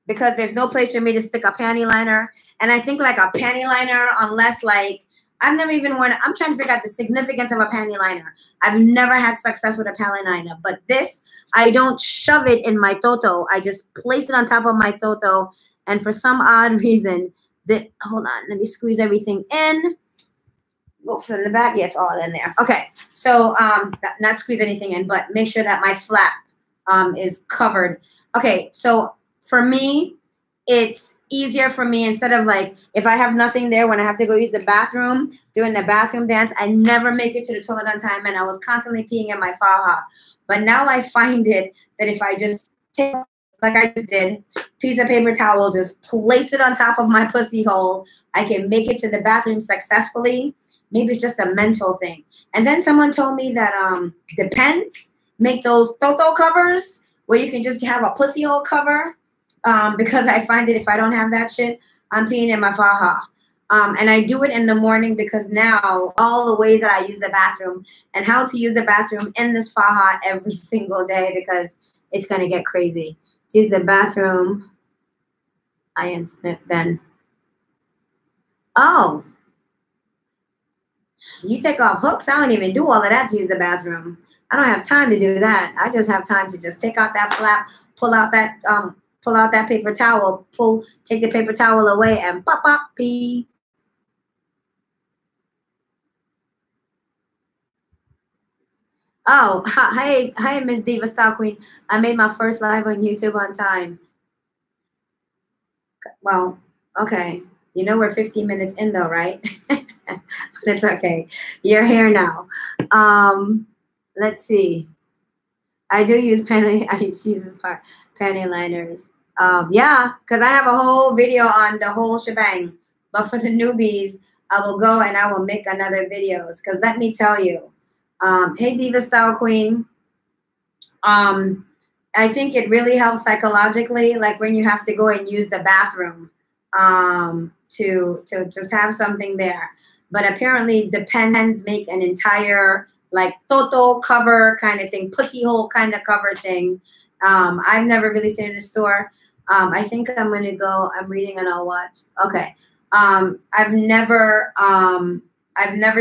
Because there's no place for me to stick a panty liner. And I think like a panty liner, unless like, I've never even worn, I'm trying to figure out the significance of a panty liner. I've never had success with a panty liner, but this, I don't shove it in my toto. I just place it on top of my toto. And for some odd reason, hold on, let me squeeze everything in. Go from the back, yeah, it's all in there. Okay, so not squeeze anything in, but make sure that my flap is covered. Okay, so for me, it's easier for me, instead of like, if I have nothing there when I have to go use the bathroom, doing the bathroom dance, I never make it to the toilet on time, and I was constantly peeing in my faja. But now I find it that if I just take, like I just did, piece of paper towel, just place it on top of my pussy hole, I can make it to the bathroom successfully. Maybe it's just a mental thing. And then someone told me that Depends make those toto covers where you can just have a pussy hole cover. Because I find that if I don't have that shit, I'm peeing in my faja. And I do it in the morning because now all the ways that I use the bathroom and how to use the bathroom in this faja every single day, because it's going to get crazy. To use the bathroom, I unsnip then. Oh, you take off hooks? I don't even do all of that to use the bathroom. I don't have time to do that. I just have time to just take out that flap, pull out that paper towel, take the paper towel away, and pop, pee. Oh, hi, Miss Diva Style Queen. I made my first live on YouTube on time. Well, okay. You know we're 15 minutes in though, right? But it's okay. You're here now. Let's see. I do use panty liners. Yeah, because I have a whole video on the whole shebang. But for the newbies, I will go and I will make another videos. Because let me tell you, hey Diva Style Queen, I think it really helps psychologically, like when you have to go and use the bathroom, to just have something there. But apparently Depends make an entire like toto cover kind of thing, pussy hole kind of cover thing. I've never really seen it in a store. I think I'm gonna go. I'm reading and I'll watch. Okay. I've never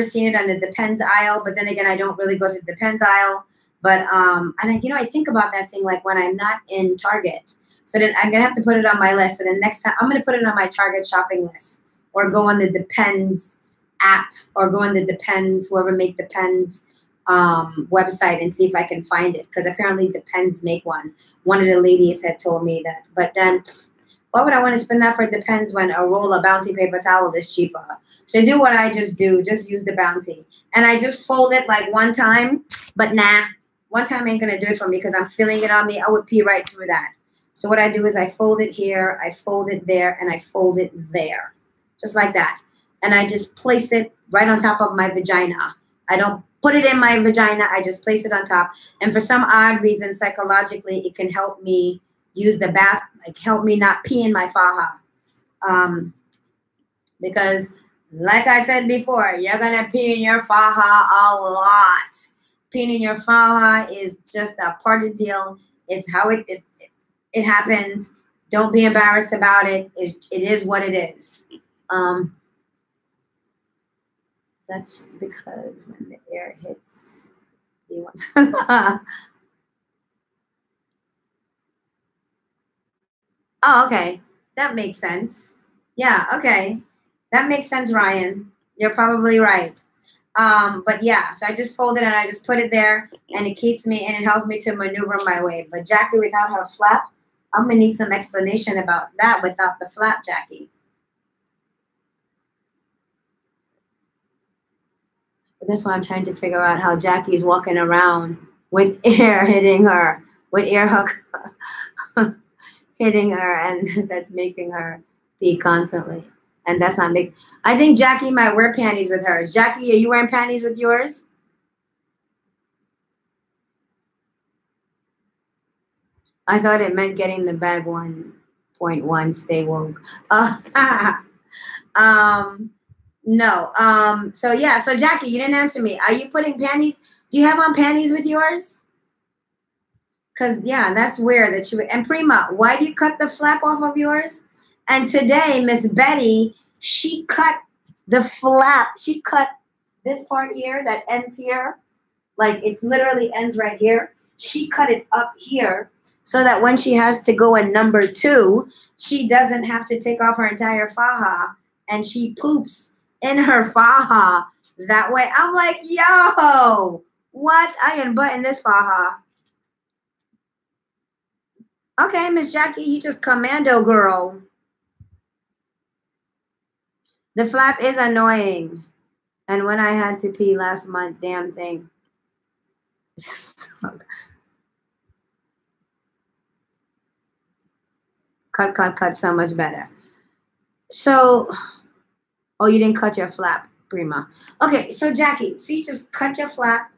seen it on the Depends aisle, but then again, I don't really go to the Depends aisle. But and I think about that thing like when I'm not in Target. So then I'm gonna have to put it on my list. So then next time I'm gonna put it on my Target shopping list, or go on the Depends app, or go on the Depends, whoever make Depends website, and see if I can find it, because apparently Depends make one. One of the ladies had told me that. But then why would I want to spend that for Depends when a roll of Bounty paper towel is cheaper? So do what I just do, just use the Bounty. And I just fold it like one time, but nah, one time ain't gonna do it for me because I'm feeling it on me. I would pee right through that. So what I do is I fold it here, I fold it there, and I fold it there. Just like that. And I just place it right on top of my vagina. I don't put it in my vagina, I just place it on top. And for some odd reason, psychologically, it can help me use the bath, like help me not pee in my faja. Because like I said before, you're gonna pee in your faja a lot. Peeing in your faja is just a part of the deal. It's how it happens. Don't be embarrassed about it. It is what it is. That's because when the air hits the ones. Oh, okay. That makes sense. Yeah, okay. That makes sense, Ryan. You're probably right. But yeah, so I just fold it and I just put it there, and it keeps me, and it helps me to maneuver my way. But Jackie without her flap, I'm gonna need some explanation about that without the flap, Jackie. But that's why I'm trying to figure out how Jackie's walking around with air hitting her, with air hook hitting her, and that's making her pee constantly. And that's not making. I think Jackie might wear panties with hers. Jackie, are you wearing panties with yours? I thought it meant getting the bag 1.1. Stay woke. No. So yeah. So Jackie, you didn't answer me. Are you putting panties? Do you have on panties with yours? Because yeah, that's weird that you. And Prima, why do you cut the flap off of yours? And today, Miss Betty, she cut the flap. She cut this part here that ends here, like it literally ends right here. She cut it up here so that when she has to go in number 2, she doesn't have to take off her entire faja, and she poops in her faja that way. I'm like, yo, what? I unbutton this faja. Okay, Miss Jackie, you just commando girl. The flap is annoying. And when I had to pee last month, damn thing. Cut, so much better. So, oh, you didn't cut your flap, Prima. Okay, so Jackie, so you just cut your flap,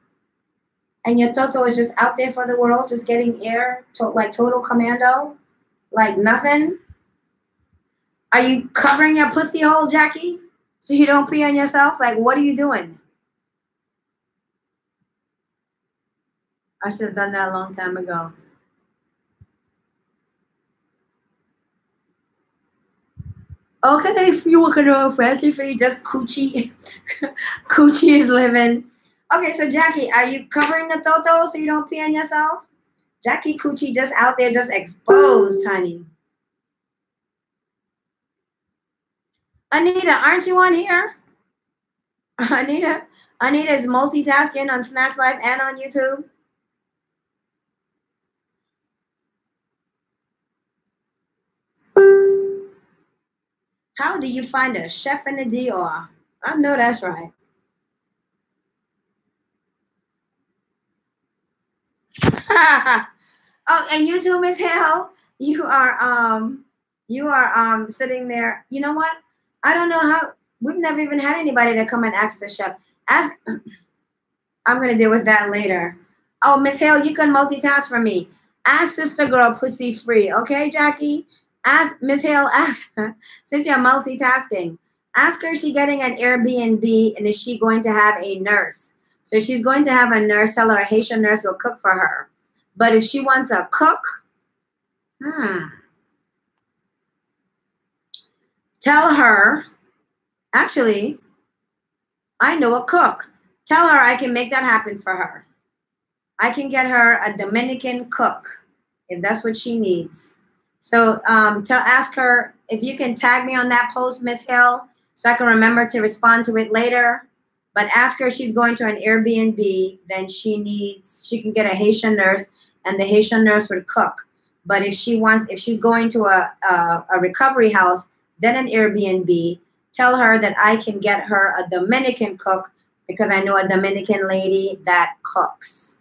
and your toto is just out there for the world, just getting air, like total commando, like nothing. Are you covering your pussy hole, Jackie, so you don't pee on yourself? Like, what are you doing? I should have done that a long time ago. Okay, if you want to know fancy free, just coochie. Coochie is living. Okay, so Jackie, are you covering the toto so you don't pee on yourself? Jackie Coochie just out there, just exposed, honey. Anita, aren't you on here? Anita is multitasking on Snatch Life and on YouTube. How do you find a chef in the DR? I know that's right. Oh, and you too, Miss Hale. You are sitting there. You know what? I don't know how. We've never even had anybody to come and ask the chef. Ask. I'm gonna deal with that later. Oh, Miss Hale, you can multitask for me. Ask Sister Girl Pussy Free, okay, Jackie? Ask Miss Hale. Ask her, since you're multitasking. Ask her, is she getting an Airbnb, and is she going to have a nurse? So if she's going to have a nurse, tell her a Haitian nurse will cook for her. But if she wants a cook, Tell her, actually, I know a cook. Tell her I can make that happen for her. I can get her a Dominican cook if that's what she needs. So ask her if you can tag me on that post, Miss Hill, so I can remember to respond to it later. But ask her if she's going to an Airbnb, then she can get a Haitian nurse, and the Haitian nurse would cook. But if she's going to a recovery house, then an Airbnb, tell her that I can get her a Dominican cook because I know a Dominican lady that cooks.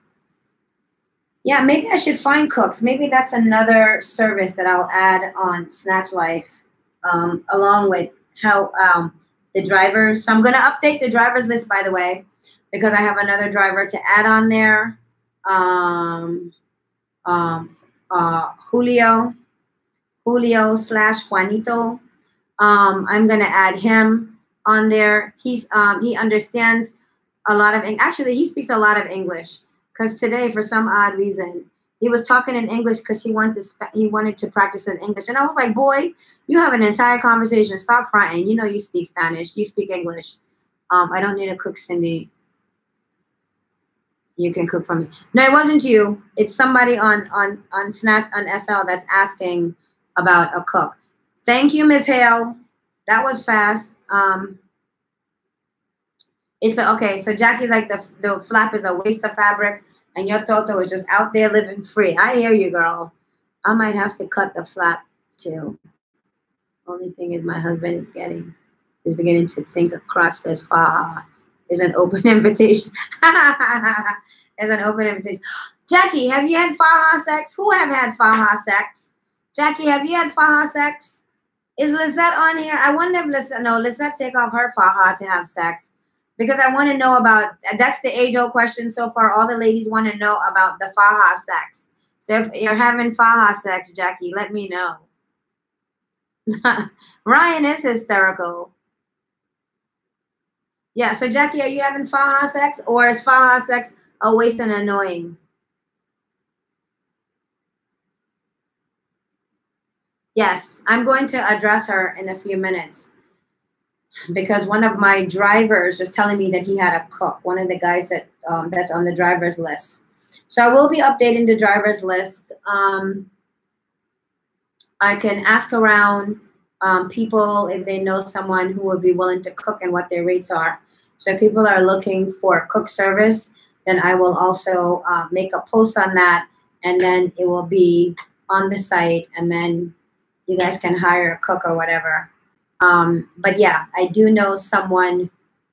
Yeah, maybe I should find cooks. Maybe that's another service that I'll add on Snatch Life, along with how the drivers. So I'm going to update the drivers list, by the way, because I have another driver to add on there. Julio / Juanito. I'm going to add him on there. He understands a lot of, actually, he speaks a lot of English. Because today, for some odd reason, he was talking in English because he wanted to practice in English. And I was like, boy, you have an entire conversation. Stop fronting. You know you speak Spanish. You speak English. I don't need a cook, Cindy. You can cook for me. No, it wasn't you. It's somebody on SL that's asking about a cook. Thank you, Ms. Hale. That was fast. Okay, so Jackie's like the flap is a waste of fabric and your Toto is just out there living free. I hear you, girl. I might have to cut the flap too. Only thing is my husband is beginning to think a crotchless faja is an open invitation. Is an open invitation. Jackie, have you had faja sex? Who have had faja sex? Jackie, have you had faja sex? Is Lizette on here? I wonder if Lizette take off her faja to have sex. Because I want to know about, that's the age-old question so far. All the ladies want to know about the faja sex. So if you're having faja sex, Jackie, let me know. Ryan is hysterical. Yeah, so Jackie, are you having faja sex? Or is faja sex a waste and annoying? Yes, I'm going to address her in a few minutes. Because one of my drivers was telling me that he had a cook, one of the guys that that's on the driver's list. So I will be updating the driver's list. I can ask around people if they know someone who would be willing to cook and what their rates are. So if people are looking for cook service, then I will also make a post on that, and then it will be on the site, and then you guys can hire a cook or whatever. But yeah, I do know someone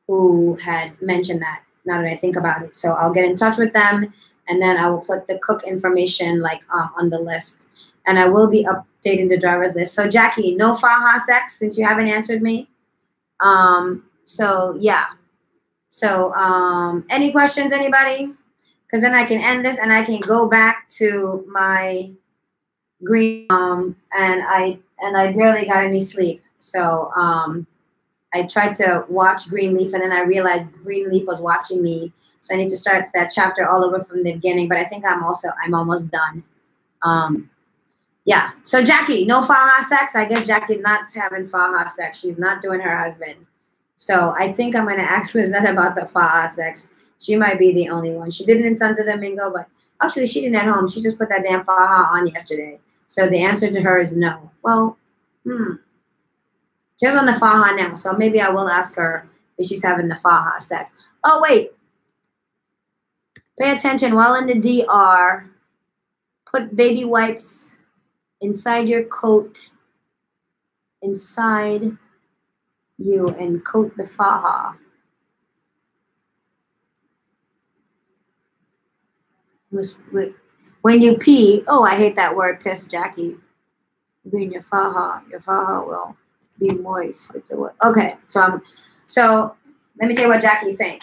who had mentioned that, now that I think about it. So I'll get in touch with them, and then I will put the cook information on the list. And I will be updating the driver's list. So Jackie, no faja sex since you haven't answered me. So yeah. So any questions, anybody? Because then I can end this and I can go back to my green and I barely got any sleep. So I tried to watch Greenleaf, and then I realized Greenleaf was watching me. So I need to start that chapter all over from the beginning. But I think I'm almost done. Yeah. So Jackie, no faja sex. I guess Jackie's not having faja sex. She's not doing her husband. So I think I'm going to ask Lizette about the faja sex. She might be the only one. She did it in Santo Domingo, but actually she didn't at home. She just put that damn faja on yesterday. So the answer to her is no. Well, she's on the faja now. So maybe I will ask her if she's having the faja sex. Oh, wait. Pay attention. While in the DR, put baby wipes inside your coat, inside you, and coat the faja. When you pee, oh, I hate that word, piss, Jackie. Being your faja will be moist with the word. Okay, so let me tell you what Jackie's saying.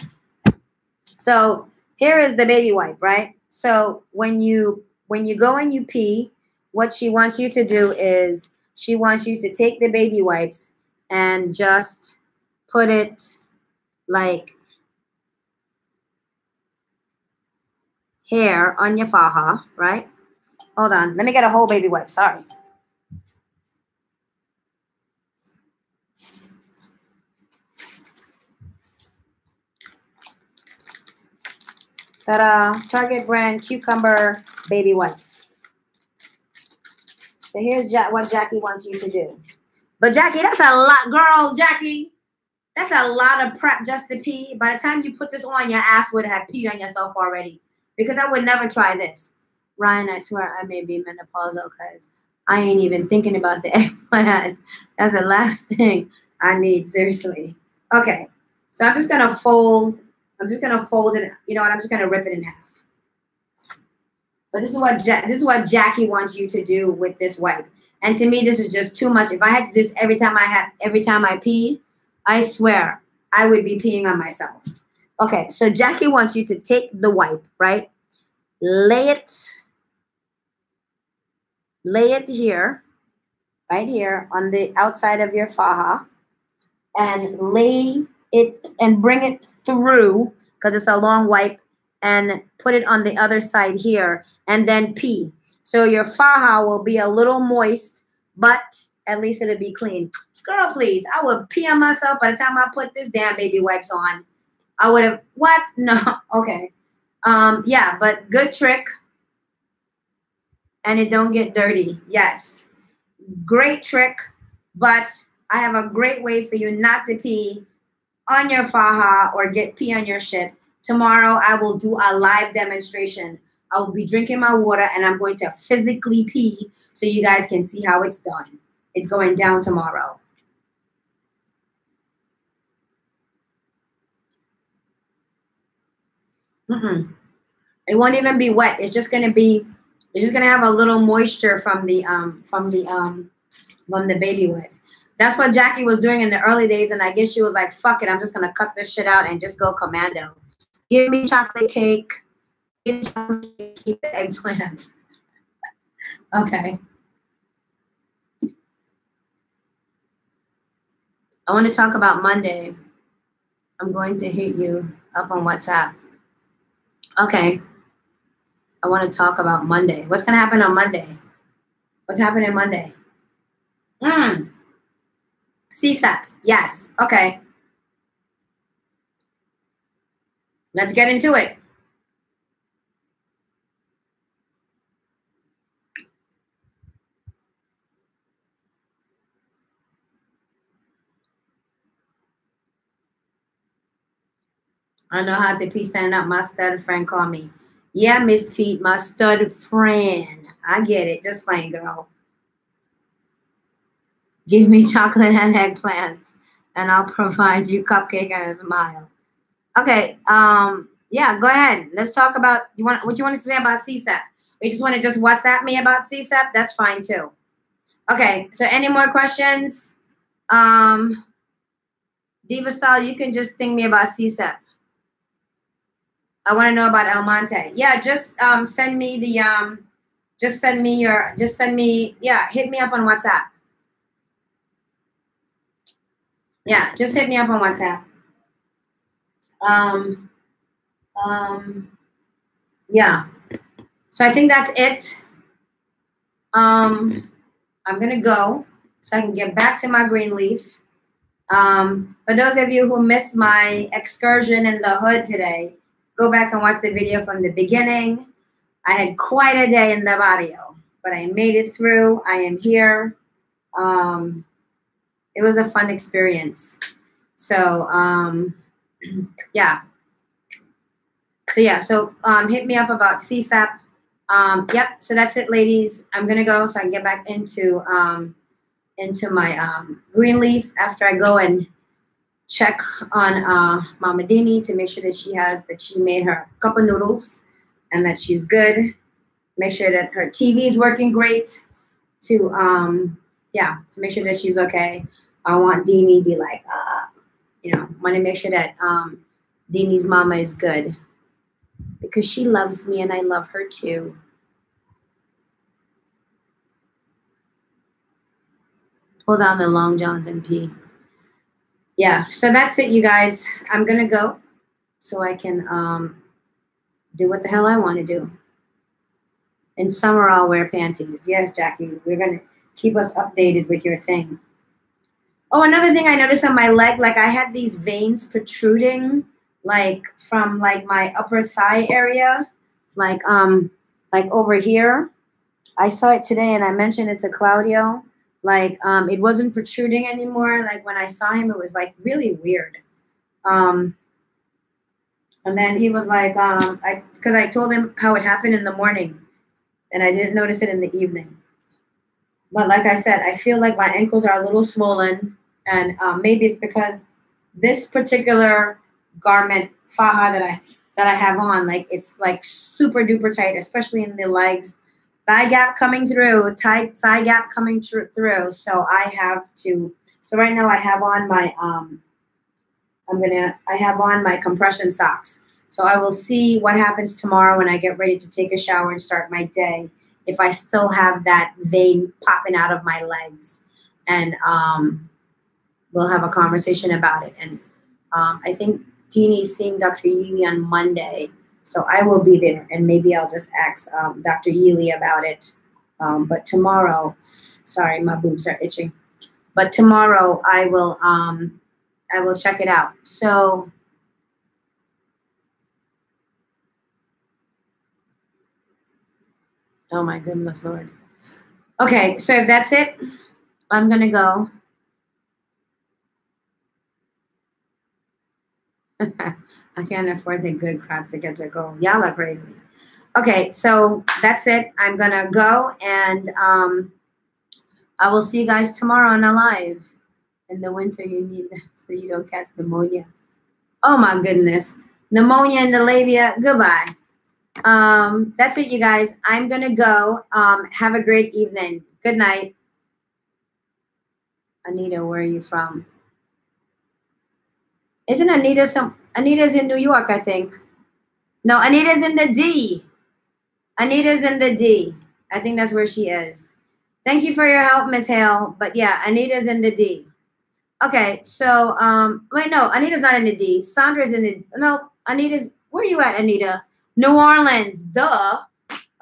So here is the baby wipe, right? So when you go and you pee, what she wants you to do is she wants you to take the baby wipes and just put it like here on your faja, right? Hold on. Let me get a whole baby wipe. Sorry. Ta-da! Target brand cucumber baby wipes. So here's what Jackie wants you to do. But Jackie, that's a lot, girl. Jackie, that's a lot of prep just to pee. By the time you put this on, your ass would have peed on yourself already. Because I would never try this. Ryan, I swear I may be menopausal because I ain't even thinking about the eggplant. That's the last thing I need, seriously. Okay, so I'm just gonna fold. I'm just gonna fold it. You know what? I'm just gonna rip it in half. But this is what Jackie wants you to do with this wipe. And to me, this is just too much. If I had to do this every time I pee, I swear I would be peeing on myself. Okay, so Jackie wants you to take the wipe, right? Lay it here, right here on the outside of your faja, and lay it and bring it through, because it's a long wipe, and put it on the other side here, and then pee. So your faja will be a little moist, but at least it'll be clean. Girl, please, I would pee on myself by the time I put this damn baby wipes on. I would have, what? No, okay. Yeah, but good trick. And it don't get dirty. Yes. Great trick, but I have a great way for you not to pee on your faja or get pee on your shit. Tomorrow, I will do a live demonstration. I will be drinking my water, and I'm going to physically pee so you guys can see how it's done. It's going down tomorrow. It won't even be wet. It's just gonna have a little moisture from the baby wipes. That's what Jackie was doing in the early days, and I guess she was like, fuck it, I'm just gonna cut this shit out and just go commando. Give me chocolate cake. Give me chocolate cake. Keep the eggplant. Okay. I want to talk about Monday. I'm going to hit you up on WhatsApp. Okay. I want to talk about Monday. What's going to happen on Monday? What's happening Monday? CSAP. Yes. Okay. Let's get into it. I know how to pee standing up. My stud friend called me. Yeah, Miss Pete, my stud friend. I get it. Just fine, girl. Give me chocolate and eggplants, and I'll provide you cupcake and a smile. Okay. Yeah, go ahead. Let's talk about what you want to say about CSAP. You just want to just WhatsApp me about CSAP? That's fine too. Okay. So any more questions? Diva Style, you can just think me about CSAP. I want to know about El Monte. Yeah, just send me the yeah, hit me up on WhatsApp. Yeah, just hit me up on WhatsApp. Yeah. So I think that's it. I'm gonna go so I can get back to my green leaf. For those of you who missed my excursion in the hood today, go back and watch the video from the beginning. I had quite a day in the barrio, but I made it through. I am here. It was a fun experience. So, yeah. So hit me up about CSAP. Yep, so that's it, ladies. I'm going to go so I can get back into my green leaf after I go and check on Mama Dini to make sure that she made her cup of noodles and that she's good. Make sure that her TV is working great to make sure that she's okay. I want Dini to be like, want to make sure that Dini's mama is good because she loves me and I love her too. Pull down the long johns and pee. Yeah, so that's it, you guys. I'm going to go so I can do what the hell I want to do. In summer, I'll wear panties. Yes, Jackie, we're going to keep us updated with your thing. Oh, another thing I noticed on my leg, like I had these veins protruding like from like my upper thigh area, like over here. I saw it today and I mentioned it to Claudio. Like it wasn't protruding anymore. Like when I saw him, it was like really weird. And then he was like, because I told him how it happened in the morning and I didn't notice it in the evening. But like I said, I feel like my ankles are a little swollen, and maybe it's because this particular garment, faja, that I have on, like it's like super duper tight, especially in the legs. Thigh gap coming through, tight thigh gap coming through. So I have to. So right now I have on my I have on my compression socks. So I will see what happens tomorrow when I get ready to take a shower and start my day, if I still have that vein popping out of my legs. And we'll have a conversation about it. And I think Deanie's seeing Dr. Yealy on Monday. So I will be there, and maybe I'll just ask Dr. Yealy about it. But tomorrow, sorry, my boobs are itching. But tomorrow I will check it out. So oh my goodness, Lord. Okay, so if that's it, I'm gonna go. I can't afford the good crops to get to go. Y'all are crazy. Okay, so that's it. I'm gonna go, and I will see you guys tomorrow on a live. In the winter, you need that so you don't catch pneumonia. Oh my goodness, pneumonia in the labia. Goodbye. That's it, you guys. I'm gonna go. Have a great evening. Good night. Anita, where are you from? Isn't Anita Anita's in New York, I think. No, Anita's in the D. Anita's in the D. I think that's where she is. Thank you for your help, Miss Hale. But yeah, Anita's in the D. Okay, so wait, no, Anita's not in the D. Sandra's in the no, Anita's where are you at, Anita? New Orleans, duh.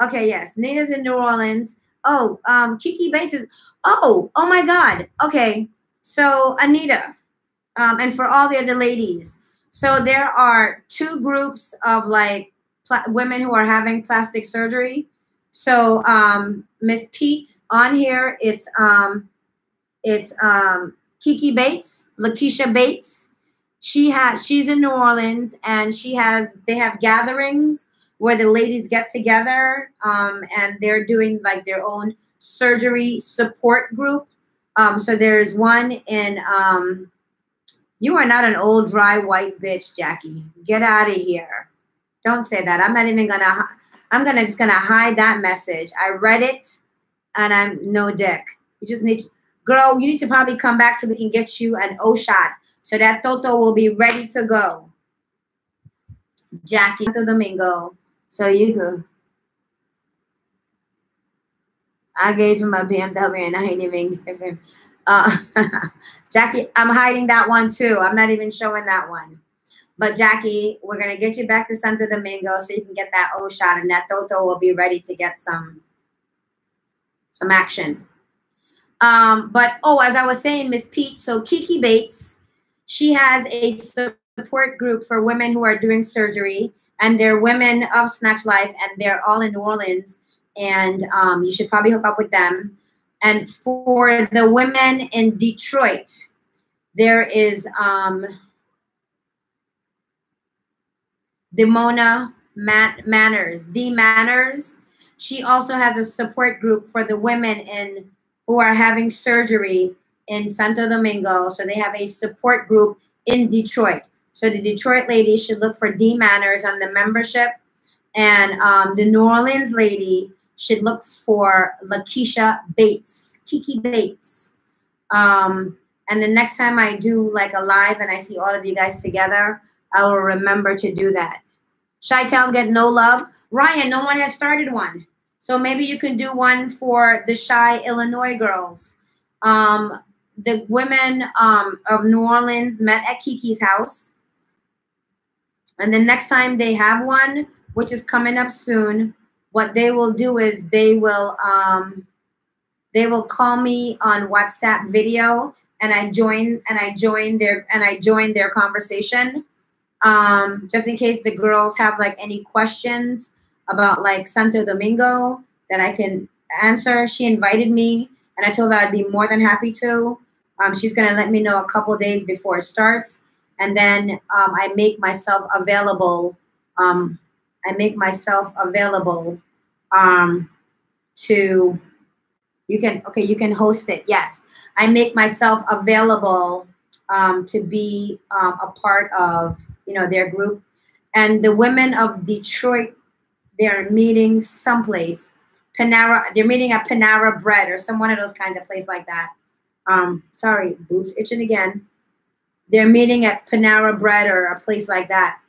Okay, yes. Anita's in New Orleans. Oh, Kiki Bates is oh my God. Okay. So Anita, and for all the other ladies. So there are two groups of like women who are having plastic surgery. So Miss Pete on here, it's Kiki Bates, Lakeisha Bates. She's in New Orleans, and they have gatherings where the ladies get together, and they're doing like their own surgery support group. So there's one in you are not an old dry white bitch, Jackie. Get out of here. Don't say that. I'm not even gonna. Just gonna hide that message. I read it, and I'm no dick. You just need to, girl. You need to probably come back so we can get you an O shot, so that Toto will be ready to go. Jackie, Santo Domingo. So you go. I gave him a BMW, and I ain't even give him. Jackie, I'm hiding that one too. I'm not even showing that one. But Jackie, we're going to get you back to Santo Domingo so you can get that O shot, and that Toto will be ready to get some action. But, as I was saying, Miss Pete, so Kiki Bates, she has a support group for women who are doing surgery, and they're women of Snatch Life, and they're all in New Orleans, and you should probably hook up with them. And for the women in Detroit, there is Demona Manners, D Manners. She also has a support group for the women who are having surgery in Santo Domingo. So they have a support group in Detroit. So the Detroit ladies should look for D Manners on the membership, and the New Orleans lady should look for Lakeisha Bates, Kiki Bates. And the next time I do like a live and I see all of you guys together, I will remember to do that. Chi-Town get no love. Ryan, no one has started one. So maybe you can do one for the Shy Illinois girls. The women of New Orleans met at Kiki's house. And the next time they have one, which is coming up soon, what they will do is they will call me on WhatsApp video, and I join their conversation. just in case the girls have like any questions about like Santo Domingo that I can answer. She invited me, and I told her I'd be more than happy to. She's gonna let me know a couple days before it starts, and then I make myself available. I make myself available to, you can host it. Yes, I make myself available to be a part of, you know, their group. And the women of Detroit, they're meeting someplace. Panera, they're meeting at Panera Bread or some one of those kinds of place like that. Sorry, boobs itching again. They're meeting at Panera Bread or a place like that.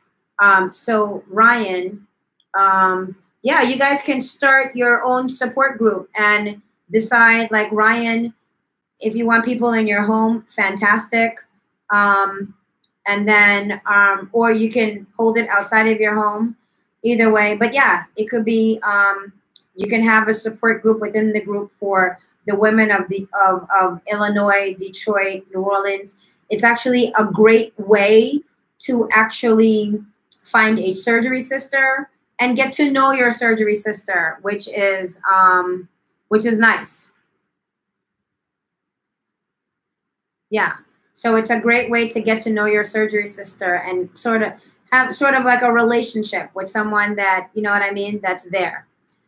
So Ryan, yeah, you guys can start your own support group and decide, like, Ryan, if you want people in your home, fantastic. And then, or you can hold it outside of your home, either way. But yeah, it could be, you can have a support group within the group for the women of Illinois, Detroit, New Orleans. It's actually a great way to actually find a surgery sister and get to know your surgery sister, which is nice. Yeah. So it's a great way to get to know your surgery sister and sort of have sort of like a relationship with someone that, you know what I mean, that's there.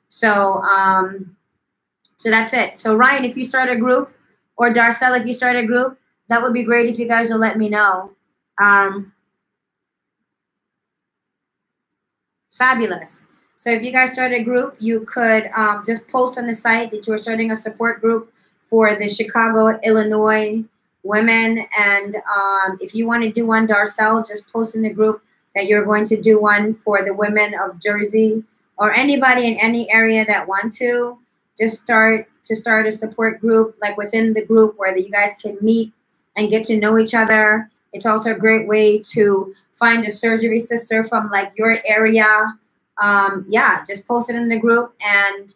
So so that's it. So Ryan, if you start a group, or Darcel, if you start a group, that would be great if you guys will let me know. Fabulous. So if you guys start a group, you could just post on the site that you're starting a support group for the Chicago, Illinois women. And if you want to do one, Darcel, just post in the group that you're going to do one for the women of Jersey, or anybody in any area that want to. Just start a support group, like within the group, where you guys can meet and get to know each other. It's also a great way to find a surgery sister from like your area. Yeah, just post it in the group, and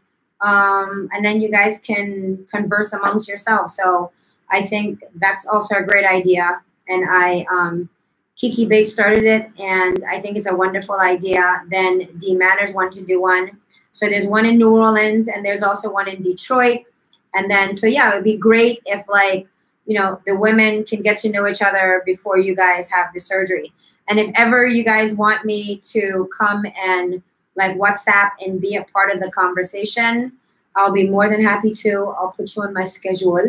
then you guys can converse amongst yourselves. So I think that's also a great idea. And Kiki Bates started it, and I think it's a wonderful idea. Then D Manners want to do one. So there's one in New Orleans, and there's also one in Detroit. And then, so yeah, it would be great if, like, you know, the women can get to know each other before you guys have the surgery. And if ever you guys want me to come and like WhatsApp and be a part of the conversation, I'll be more than happy to. I'll put you on my schedule,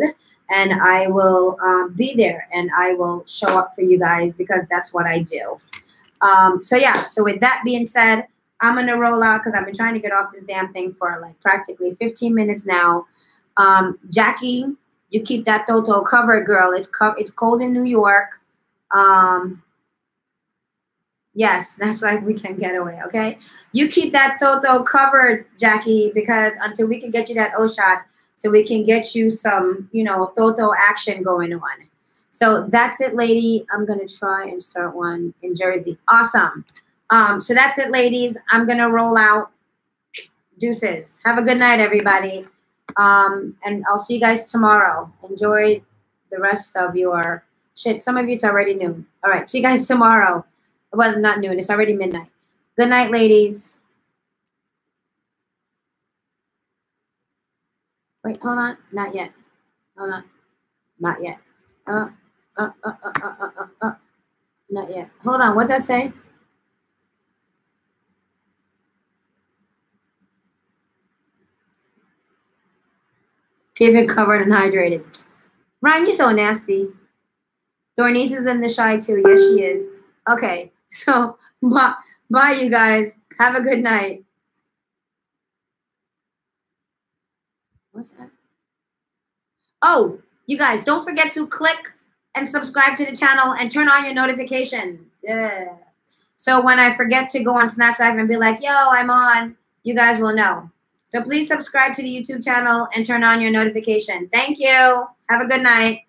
and I will be there, and I will show up for you guys, because that's what I do. So yeah, so with that being said, I'm going to roll out, because I've been trying to get off this damn thing for like practically 15 minutes now. Jackie, you keep that Toto covered, girl. It's cold in New York. Yes, that's like weekend getaway, okay? You keep that Toto covered, Jackie, because until we can get you that O-shot, so we can get you some, you know, Toto action going on. So that's it, lady. I'm going to try and start one in Jersey. Awesome. So that's it, ladies. I'm going to roll out. Deuces. Have a good night, everybody. And I'll see you guys tomorrow. Enjoy the rest of your shit. Some of you, it's already noon. All right. See you guys tomorrow. Well, not noon. It's already midnight. Good night, ladies. Wait, hold on. Not yet. Hold on. Not yet. Not yet. Hold on. What'd that say? Keep it covered and hydrated. Ryan, you're so nasty. Dornice is in the shy too. Yes, she is. Okay. So, bye, you guys. Have a good night. What's that? Oh, you guys, don't forget to click and subscribe to the channel and turn on your notifications. Yeah. So when I forget to go on Snatch Live and be like, yo, I'm on, you guys will know. So please subscribe to the YouTube channel and turn on your notification. Thank you. Have a good night.